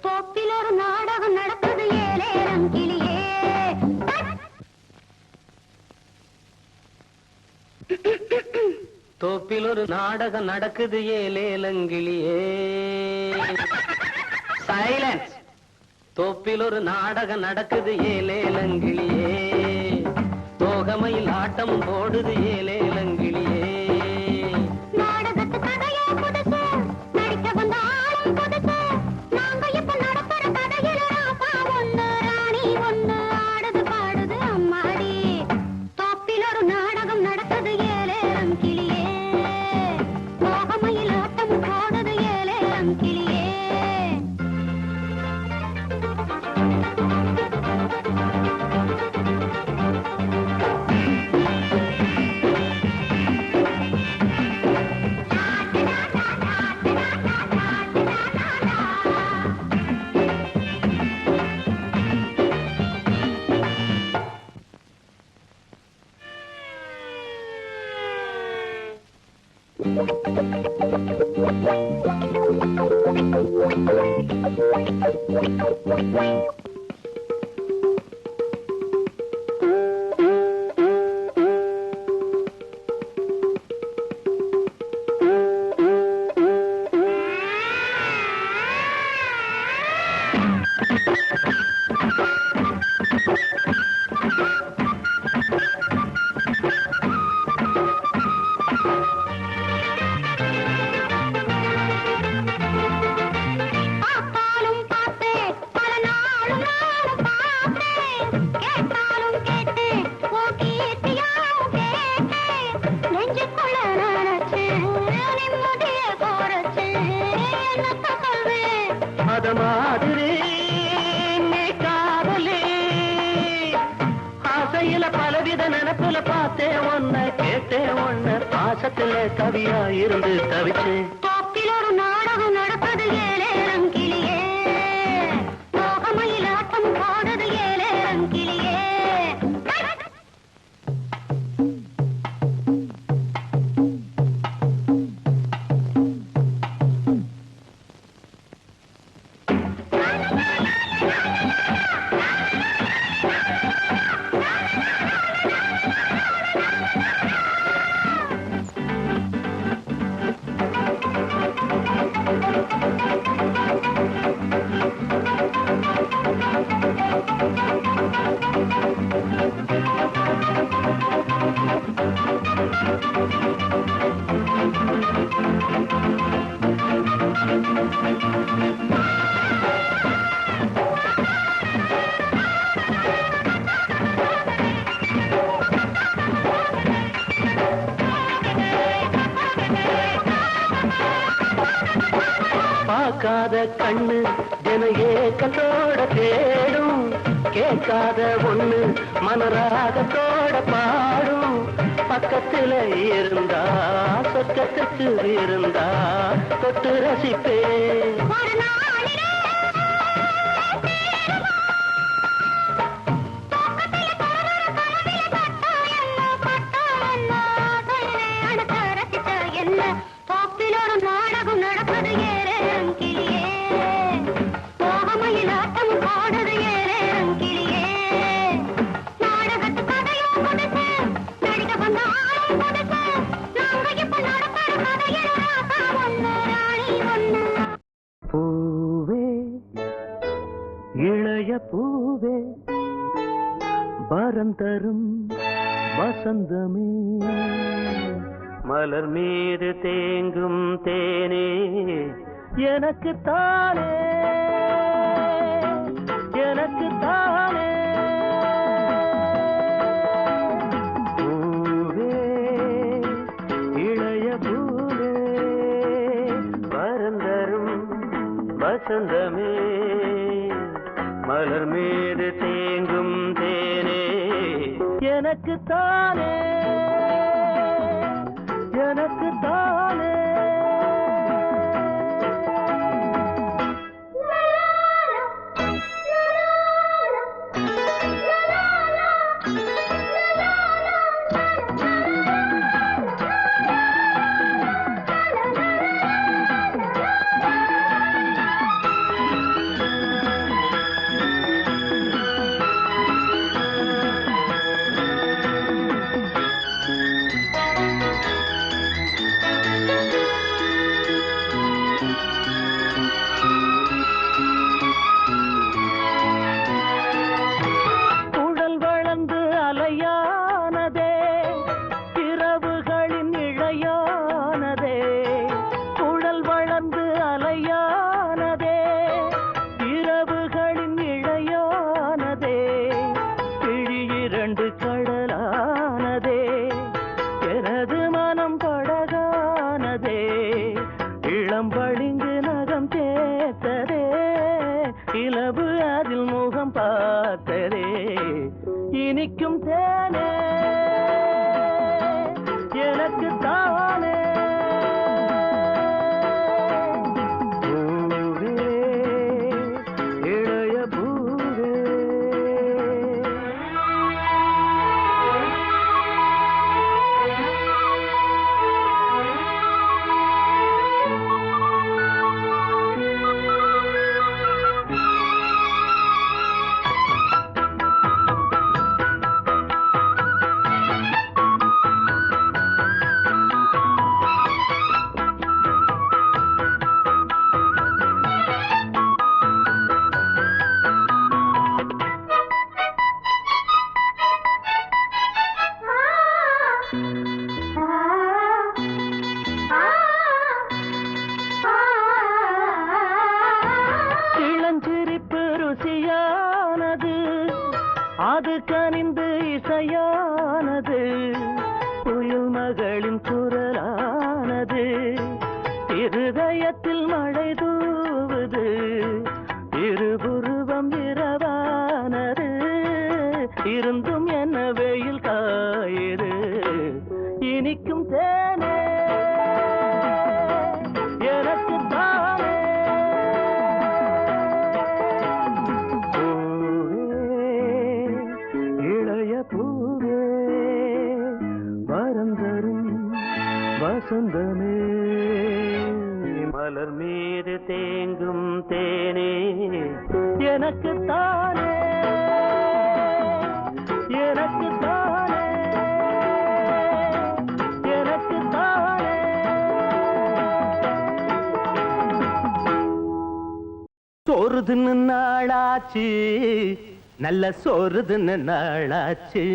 போக்கில் ஒரு நாடகம் நடக்குது ஏலேரம் கிளியே தோப்பில் ஒரு நாடகம் நடக்குது ஏலேலங்கிளியே சைலன்ஸ் தோப்பில் ஒரு நாடகம் நடக்குது ஏலேலங்கிளியே தோகமையில் ஆட்டம் போடுது ஏலேலங்கிளியே நாடகத்து கதையோ புதுசு நடிக்க வந்த ஆளும் புதுசு நாங்க இப்ப நடத்துற கதையில ராசா ஒண்ணு ராணி ஒண்ணு ஆடுது பாடுது அம்மாடி தோப்பில் ஒரு நாடகம் நடக்குது ஏலேரம் கிளியே மோகமையில் ஆட்டம் போடுது ஏலேரம் கிளியே அத மாதிரி நீ காதலி ஆசையில பலவித நினைப்புல பார்த்தேன் ஒன்ன கேட்டேன் ஒன்ன பாசத்துல கவியா இருந்து தவிச்சேன் ஒரு நாடகம் நடப்பது ஏழேரம் கிளியே மோகமயில் ஆட்டம் போடுது ஏழேரம் கிளியே பார்க்காத கண்ணு தின ஏக்கத்தோட தேடும் கேட்காத ஒண்ணு மனராகத்தோட பாடும் பக்கத்துல இருந்தா சொர்க்கத்துக்கு இருந்தா தொட்டு ரசிப்பேன் நாடகம் நடப்பது ஏழேரம் கிளியே மோகமயில் ஆட்டம் போடுது ஏழேரம் கிளியே நாடகத்து கதையும் கொடுத்து நடிக்க வந்த ஆளும் கொடுத்து நாங்க இப்ப நடக்கிற கதையில் ராசா ஒண்ணு ராணி ஒண்ணு பூவே இளைய பூவே வரம் தரும் வசந்தமே மலர் மீது தேங்கும் தேனே எனக்கு தானே எனக்கு தானே பூவே இளைய பூவே வரந்தரும் வசந்தமே மலர் மீது தேங்கும் தேனே எனக்கு தானே எனக்கு தானே இசையானது புயல் மகளின் குரலானது இருதயத்தில் மழை தூவுது இருபுருவம் இரவானது இருந்தும் என்ன வெயில் காயுது இனிக்கும் தேனே எனக்கு தானே இளைய பூவே வரந்தரும் வசந்தமே மலர் மீது தேங்கும் தேனே எனக்கு தானே எனக்கு தானே எனக்கு தானே சோறுதுன்னு நாளாச்சு நல்ல சோறுதுன்னு நாளாச்சு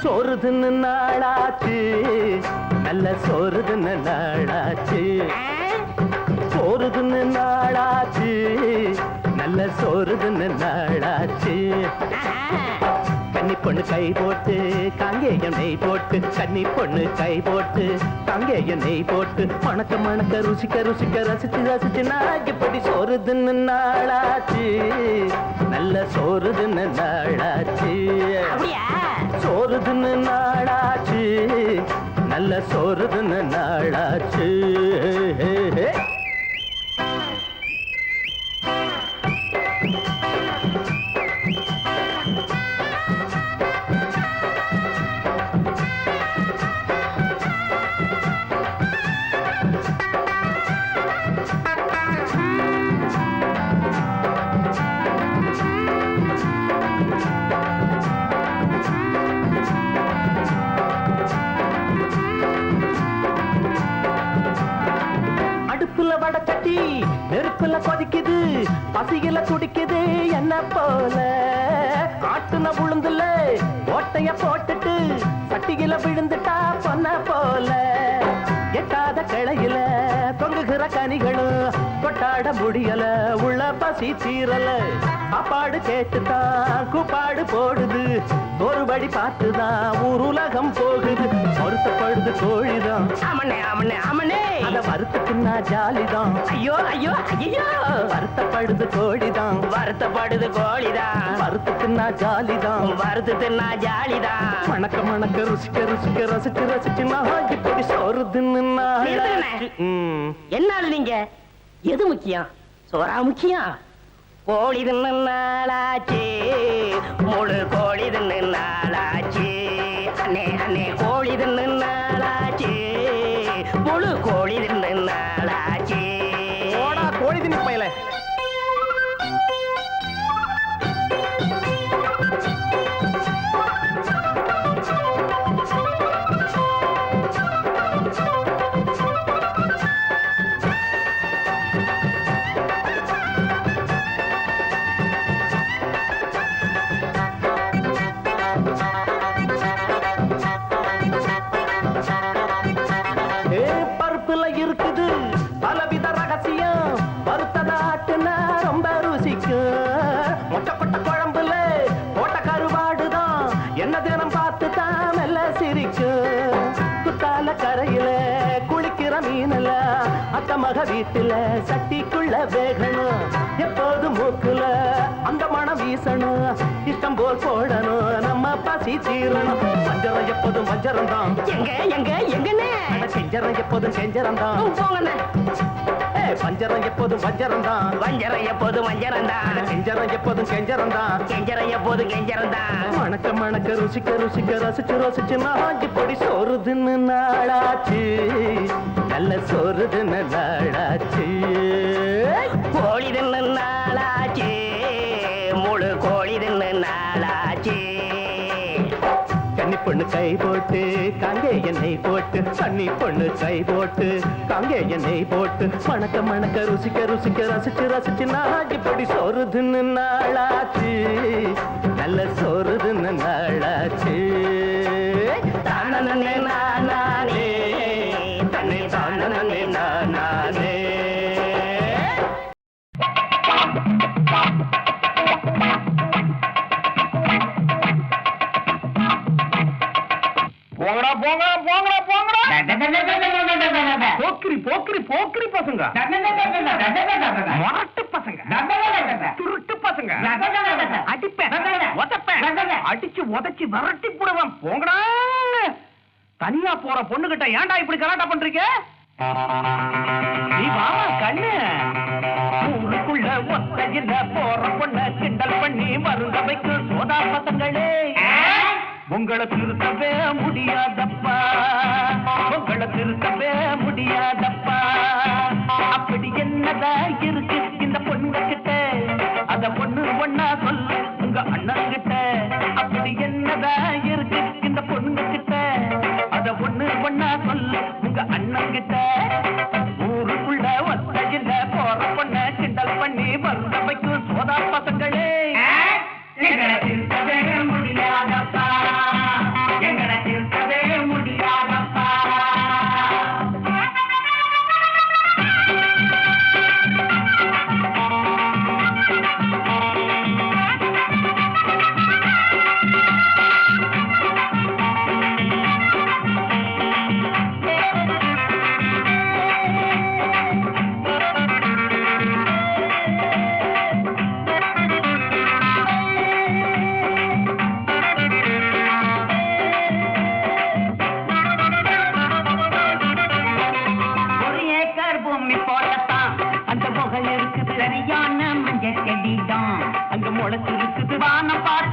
சோறுதுன்னு நாளாச்சு நல்ல சோறுதுன்னு நாளாச்சு சோறுதுன்னு நாளாச்சு நல்ல சோறுதுன்னு நாளாச்சு கன்னி பொண்ணு கை போட்டு காங்கேயம் நெய் போட்டு கன்னி பொண்ணு கை போட்டு காங்கேயம் நெய் போட்டு மணக்க மணக்க ருசிக்க ருசிக்க ரசிச்சு ரசிச்சு நாய்க்குப்படி சோறுதுன்னு நாளாச்சு நல்ல சோறுதுன்னு நாளாச்சு சோறுதுன்னு நாளாச்சு நல்ல சோறுதுன்னு நாளாச்சு வடச்சட்டி நெருப்புல கொதிக்குது பசியில துடிக்குது என்ன போல ஆட்டுன உளுந்துல ஓட்டைய போட்டுட்டு சட்டியில விழுந்துட்டா பொன்ன போல எட்டாத கிளையில தொங்குகிற கனிகளும் கொட்டாட முடியல உள்ள பசி தீரல சாப்பாடு கேட்டுதான் கூப்பாடு போடுது ஒரு வழி பார்த்துதான் ஊர் உலகம் போகுது வருத்தப்படுது கோழிதான் ஆமனே ஆமனே ஆமனே அத வருத்தத்துனா ஜாலிதான் ஐயோ ஐயோ ஐயோ வருத்தப்படுது கோழிதான் வருத்தப்படுது கோழிதான் வருத்தத்துனா ஜாலிதான் வருத்தத்துனா ஜாலிதான் மணக்க மணக்க ருசிக்க ருசிக்க ரசிச்சு ரசிச்சு நான் இப்படி சோறுதுன்னு என்ன நீங்க எது முக்கியம் சோறா முக்கியம் கோழி தின்னு நாளாச்சு முழு கோழி தின்னு நாளாச்சு அண்ணே அண்ணே கோழி தின்னு நாளாச்சு முழு கோழி தின்னு நாளாச்சு ஓடா கோழி தின்னு பையல பருப்புல இருக்குது பலவித ரகசியம் வறுத்ததாட்டுனா ரொம்ப ருசிக்கும் மொட்டப்பட்ட குழம்புல போட்ட கருவாடுதான் என்ன தினம் பார்த்து தான் மெல்ல சிரிக்கும் குத்தால கரையில குளிக்கிற மீனல அத்த மக வீட்டுல சட்டிக்குள்ள வேகணும் எப்போது மூக்குல அந்த மனம் வீசணும் இஷ்டம் போல் போடணும் நம்ம பசி தீரணும் பஞ்சரம் எப்போதும் பஞ்சரம் தான் எங்க எங்க எங்கண்ணே செஞ்சரம் எப்போதும் செஞ்சரம் தான் போங்கண்ணே பஞ்சரம் எப்போதும் பஞ்சரம் தான் வஞ்சரம் எப்போதும் வஞ்சரம் தான் செஞ்சரம் எப்போதும் செஞ்சரம் தான் கெஞ்சரம் எப்போதும் கெஞ்சரம் தான் மணக்க மணக்க ருசிக்க ருசிக்க ரசிச்சு ரசிச்சு நாஞ்சி பொடி சோறுதுன்னு நாளாச்சு நல்ல சோறுதுன்னு நாளாச்சு கோழி தின்னு நாளாச்சு முழு கோழி தின்னு நாளாச்சு கன்னி பொண்ணு கை போட்டு காங்கே எண்ணெய் போட்டு கண்ணி பொண்ணு கை போட்டு காங்கே எண்ணெய் போட்டு மணக்க மணக்க ருசிக்க ருசிக்க ரசிச்சு ரசிச்சு நாடி பொடி சோறுதுன்னு நாளாச்சு நல்ல சோறுதுன்னு நாளாச்சு தானே நானே தன்னை தானே நானே போங்கடா போங்கடா போங்கடா போங்கடா போக்கிரி போக்கிரி போக்கிரி பசங்க மொரட்டு பசங்க துருட்டு பசங்க அடிப்பேன் உதப்பேன் அடிச்சு உதச்சி விரட்டி போடுவேன் போங்கடா தனியா போற பொண்ணுகிட்ட ஏன்டா இப்படி கலாட்டா பண்றீங்க நீ வாமா கண்ணு ஊருக்குள்ள ஒத்தையில போற பொண்ண கிண்டல் பண்ணி மருந்த வைக்க சோதா பசங்களே உங்களை திருத்தவே முடியாதப்பா உங்களை திருத்தவே முடியாதப்பா அப்படி என்னதா இருக்கு இந்த பொண்ணு கிட்ட அத பொண்ணு ஒண்ணா சொல்லு உங்க அண்ணன் கிட்ட அப்படி என்னதா இருக்கு இந்த பொண்ணு கிட்ட அத பொண்ணு ஒண்ணா சொல்லு உங்க அண்ணன் கிட்ட ஊருக்குள்ள ஒத்தையில போற பொண்ண கிண்டல் பண்ணி மருந்த வைக்கும் சோதா பசங்களே எங்களை திருத்தவே முடியாதப்பா எங்களை திருத்தவே முடியாதப்பா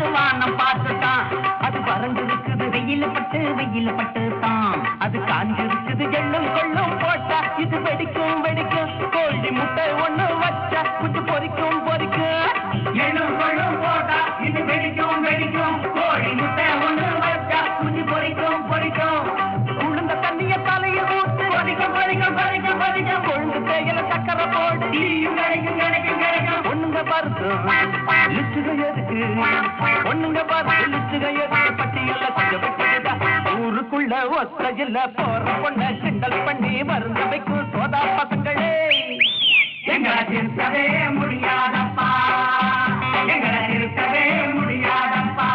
வானம் பார்த்துதான் அது பறந்திருக்குது வெயில பட்டு தான் அது காஞ்சிருக்குது எள்ளும் கொள்ளும் போட்டா இது வெடிக்கும் கோழி முட்டை ஒண்ணு வச்சா குஞ்சு பொரிக்கும் எள்ளும் கொள்ளும் போட்டா இது வெடிக்கும் கோழி முட்டை ஒண்ணு வச்சா குஞ்சு பொரிக்கும் உளுந்த தண்ணிய தலையில் ஊத்து பொரிக்கும் கொழுந்து தேயில சக்கரை போட்டு கிடைக்கும் ஒண்ணுங்க பருத்து லிச்சுக எதுக்கு ஒண்ணுங்க பார்த்து லிச்சுக எதுக்கு பட்டியல்ல கொஞ்சம் விட்டுட்டா ஊருக்குள்ள ஒத்தையில போற பொண்ண கிண்டல் பண்ணி மருந்து வைக்கும் சோதா பசங்களே எங்களை திருத்தவே முடியாதப்பா எங்களை திருத்தவே முடியாதப்பா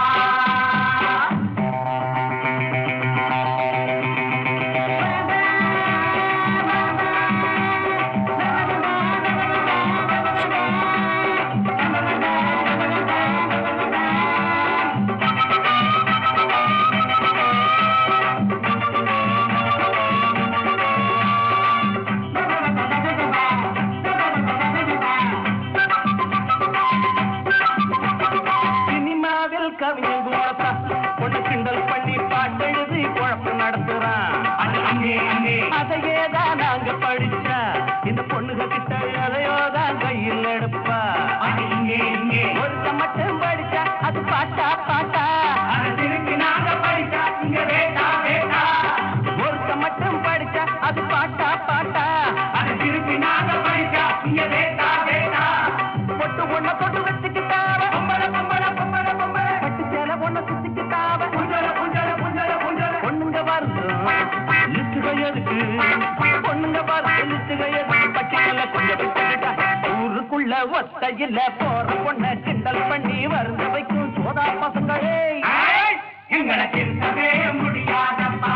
பொண்ணு கிண்டல் பண்ணி பாட்டெழுதி குழப்பம் நடத்துறான் அதையேதான் நாங்க படிச்சா இந்த பொண்ணுக கிட்ட எதையோதான் கையில் எடுப்பா ஒருத்த மட்டும் படிச்சா அது பாட்டா திருப்பி நாங்க படிச்சா இங்க வேட்டா ஒருத்த மட்டும் படிச்சா அது பாட்டா அது திருப்பி நாங்க படிச்சா இங்க வேட்டா பொட்டு பொண்ண தொட்டு வச்சுக்கிட்டாவ பட்டு சேல பொண்ண சுத்திக்கிட்டாவ பொண்ணுங்க வருது லிச்சுகையதுக்கு பொண்ணுங்க வருது லிச்சுகையதுக்கு பட்டியல கொஞ்சம் விட்டுக்கிட்டா ஊருக்குள்ள ஒத்தையில போற பொண்ண கிண்டல் பண்ணி வருது வைக்கும் சோதா பசங்களே எங்களை திருத்தவே முடியாதப்பா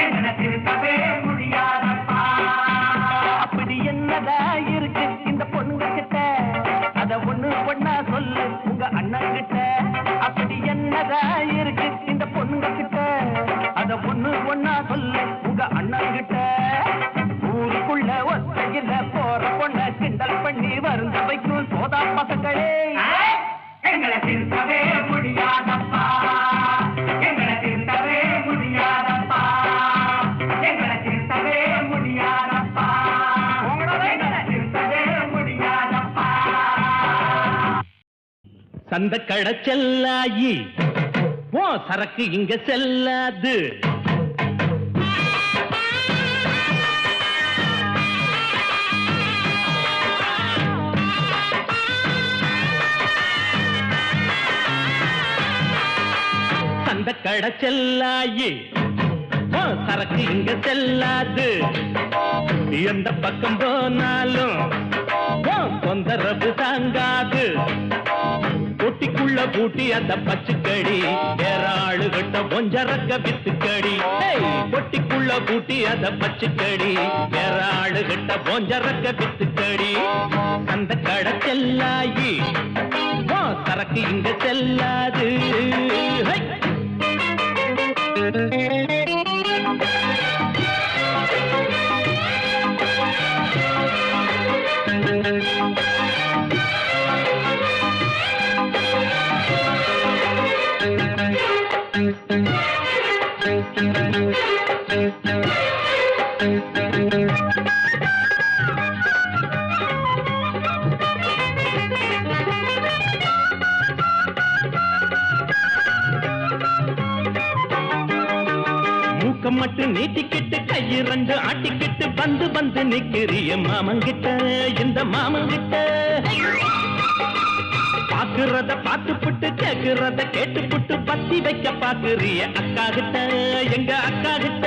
எங்களை திருத்தவே முடியாதப்பா அப்படி என்னதா இருக்கு இந்த பொண்ணுங்க கிட்ட அத ஒண்ணா சொல்லு உங்க அண்ணன் கிட்ட அப்படி என்னதா இருக்கு இந்த பொண்ணுங்க கிட்ட அத ஒண்ணா சொல்லு உங்க அண்ணன் கிட்ட ஊருக்குள்ள ஒத்தையில போற பொண்ண கிண்டல் பண்ணி வருந்த வைக்கும் சோதா பசங்களே எங்களை திருத்தவே முடியாதப்பா எங்களை திருத்தவே முடியாதப்பா எங்களை திருத்தவே முடியாதப்பா எங்களை திருத்தவே முடியாதப்பா சந்த கடச்செல்லாயி சரக்கு இங்க செல்லாது. அந்த கடை செல்லாயி சரக்கு இங்க செல்லாது. எந்த பக்கம் போனாலும் தொந்தரவு தாங்காது. பொட்டிக்குள்ள பூட்டி அந்த பச்சுக்கடி வேற ஆளுகிட்ட கொஞ்சரக்க வித்துக்கடி. பொட்டிக்குள்ள பூட்டி அந்த பச்சுக்கடி வேற ஆளுகிட்ட கொஞ்சரக்க வித்துக்கடி. அந்த கடை செல்லாயி சரக்கு இங்க செல்லாது. மட்டும் நீட்டிக்கிட்டு கையிரண்டு ஆட்டிக்கிட்டு வந்து வந்து நிக்கிறிய மாமங்கிட்ட. இந்த மாமங்கிட்ட பாக்குறத பார்த்துப்புட்டு கேக்குறத கேட்டுப்புட்டு பத்தி வைக்க பாக்குறிய அக்கா கிட்ட. எங்க அக்கா கிட்ட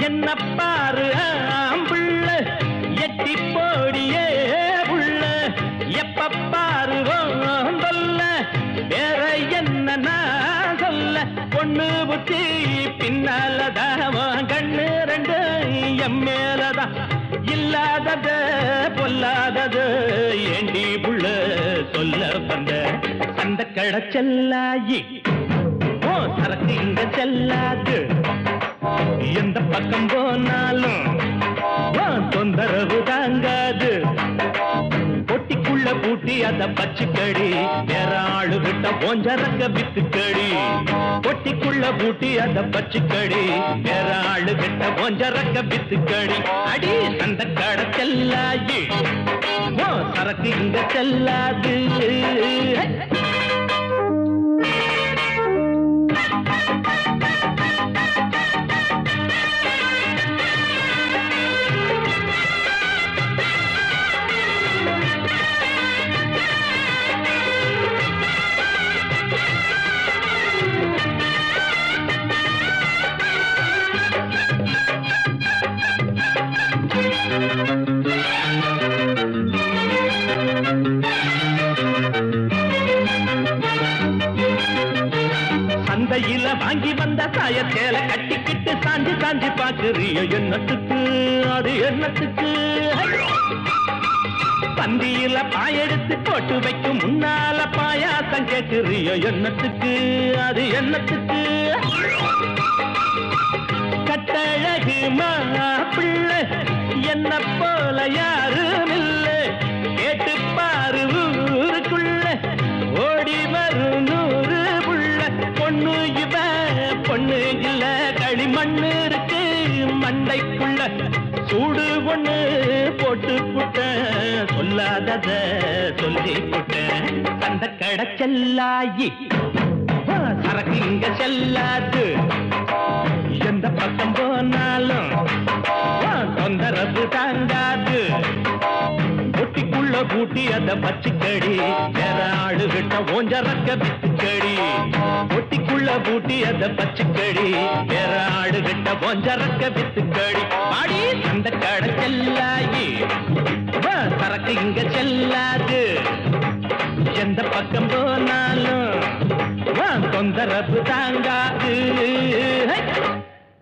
என்ன பாரு ஆம்புள்ள எட்டி போடியே உள்ள எப்ப பாருவோம் சொல்ல வேற என்ன நான் சொல்ல. பொண்ணு புத்தி பின்னாலதான் கண்ணு ரெண்டு எம் மேலதான் இல்லாதது பொல்லாதது ஏண்டி புள்ள சொல்ல வந்த. அந்த கடை செல்லாயி சரக்கு இங்க செல்லாது. எந்த பக்கம் போனாலும் தொந்தரவு தாங்காது. பொட்டிக்குள்ள பூட்டி அத பச்சுக்கடி வேற ஆளு விட்ட கொஞ்சரக்க வித்துக்கடி. பொட்டிக்குள்ள பூட்டி அத பச்சுக்கடி வேற ஆளு விட்ட கொஞ்சரக்க வித்துக்கடி. அடி அந்த கடை செல்லாயி சரக்கு இங்க செல்லாது. சந்தையில வாங்கி வந்த சாயத்தேல கட்டிக்கிட்டு சாஞ்சி சாஞ்சி பாக்குறியோ என்னத்துக்கு அது என்னத்துக்கு. பந்தியில பாயெடுத்து போட்டு வைக்கும் முன்னால பாயாசம் கேட்குறியோ என்னத்துக்கு அது என்னத்துக்கு. கட்டழகு மாப்பிள்ளை என்ன போல யாரும் இல்லை. கேட்டு பாரு ஊருக்குள்ள ஓடி வரும் 100 புள்ள. பொண்ணு இவ பொண்ணு இல்ல களிமண்ணு இருக்கு மண்டைக்குள்ள. சூடு ஒண்ணு போட்டு புட்ட சொல்லாதத சொல்லி புட்ட. அந்த கடை செல்லாயி சரக்கு இங்க செல்லாது. எந்த பக்கம் போனாலும் தொந்தரவு தாங்காது. பொட்டிக்குள்ள பூட்டி அத பச்சுக்கடி வேற ஆளு விட்ட ஓஞ்சரக்க வித்துக்கடி. பொட்டிக்குள்ள பூட்டி அத பச்சுக்கடி வேற ஆளு விட்ட ஓஞ்சரக்க வித்துக்கடி. பாடி அந்த கடை செல்லாயி சரக்கு இங்க செல்லாது. எந்த பக்கம் போனாலும் தொந்தரவு தாங்காது.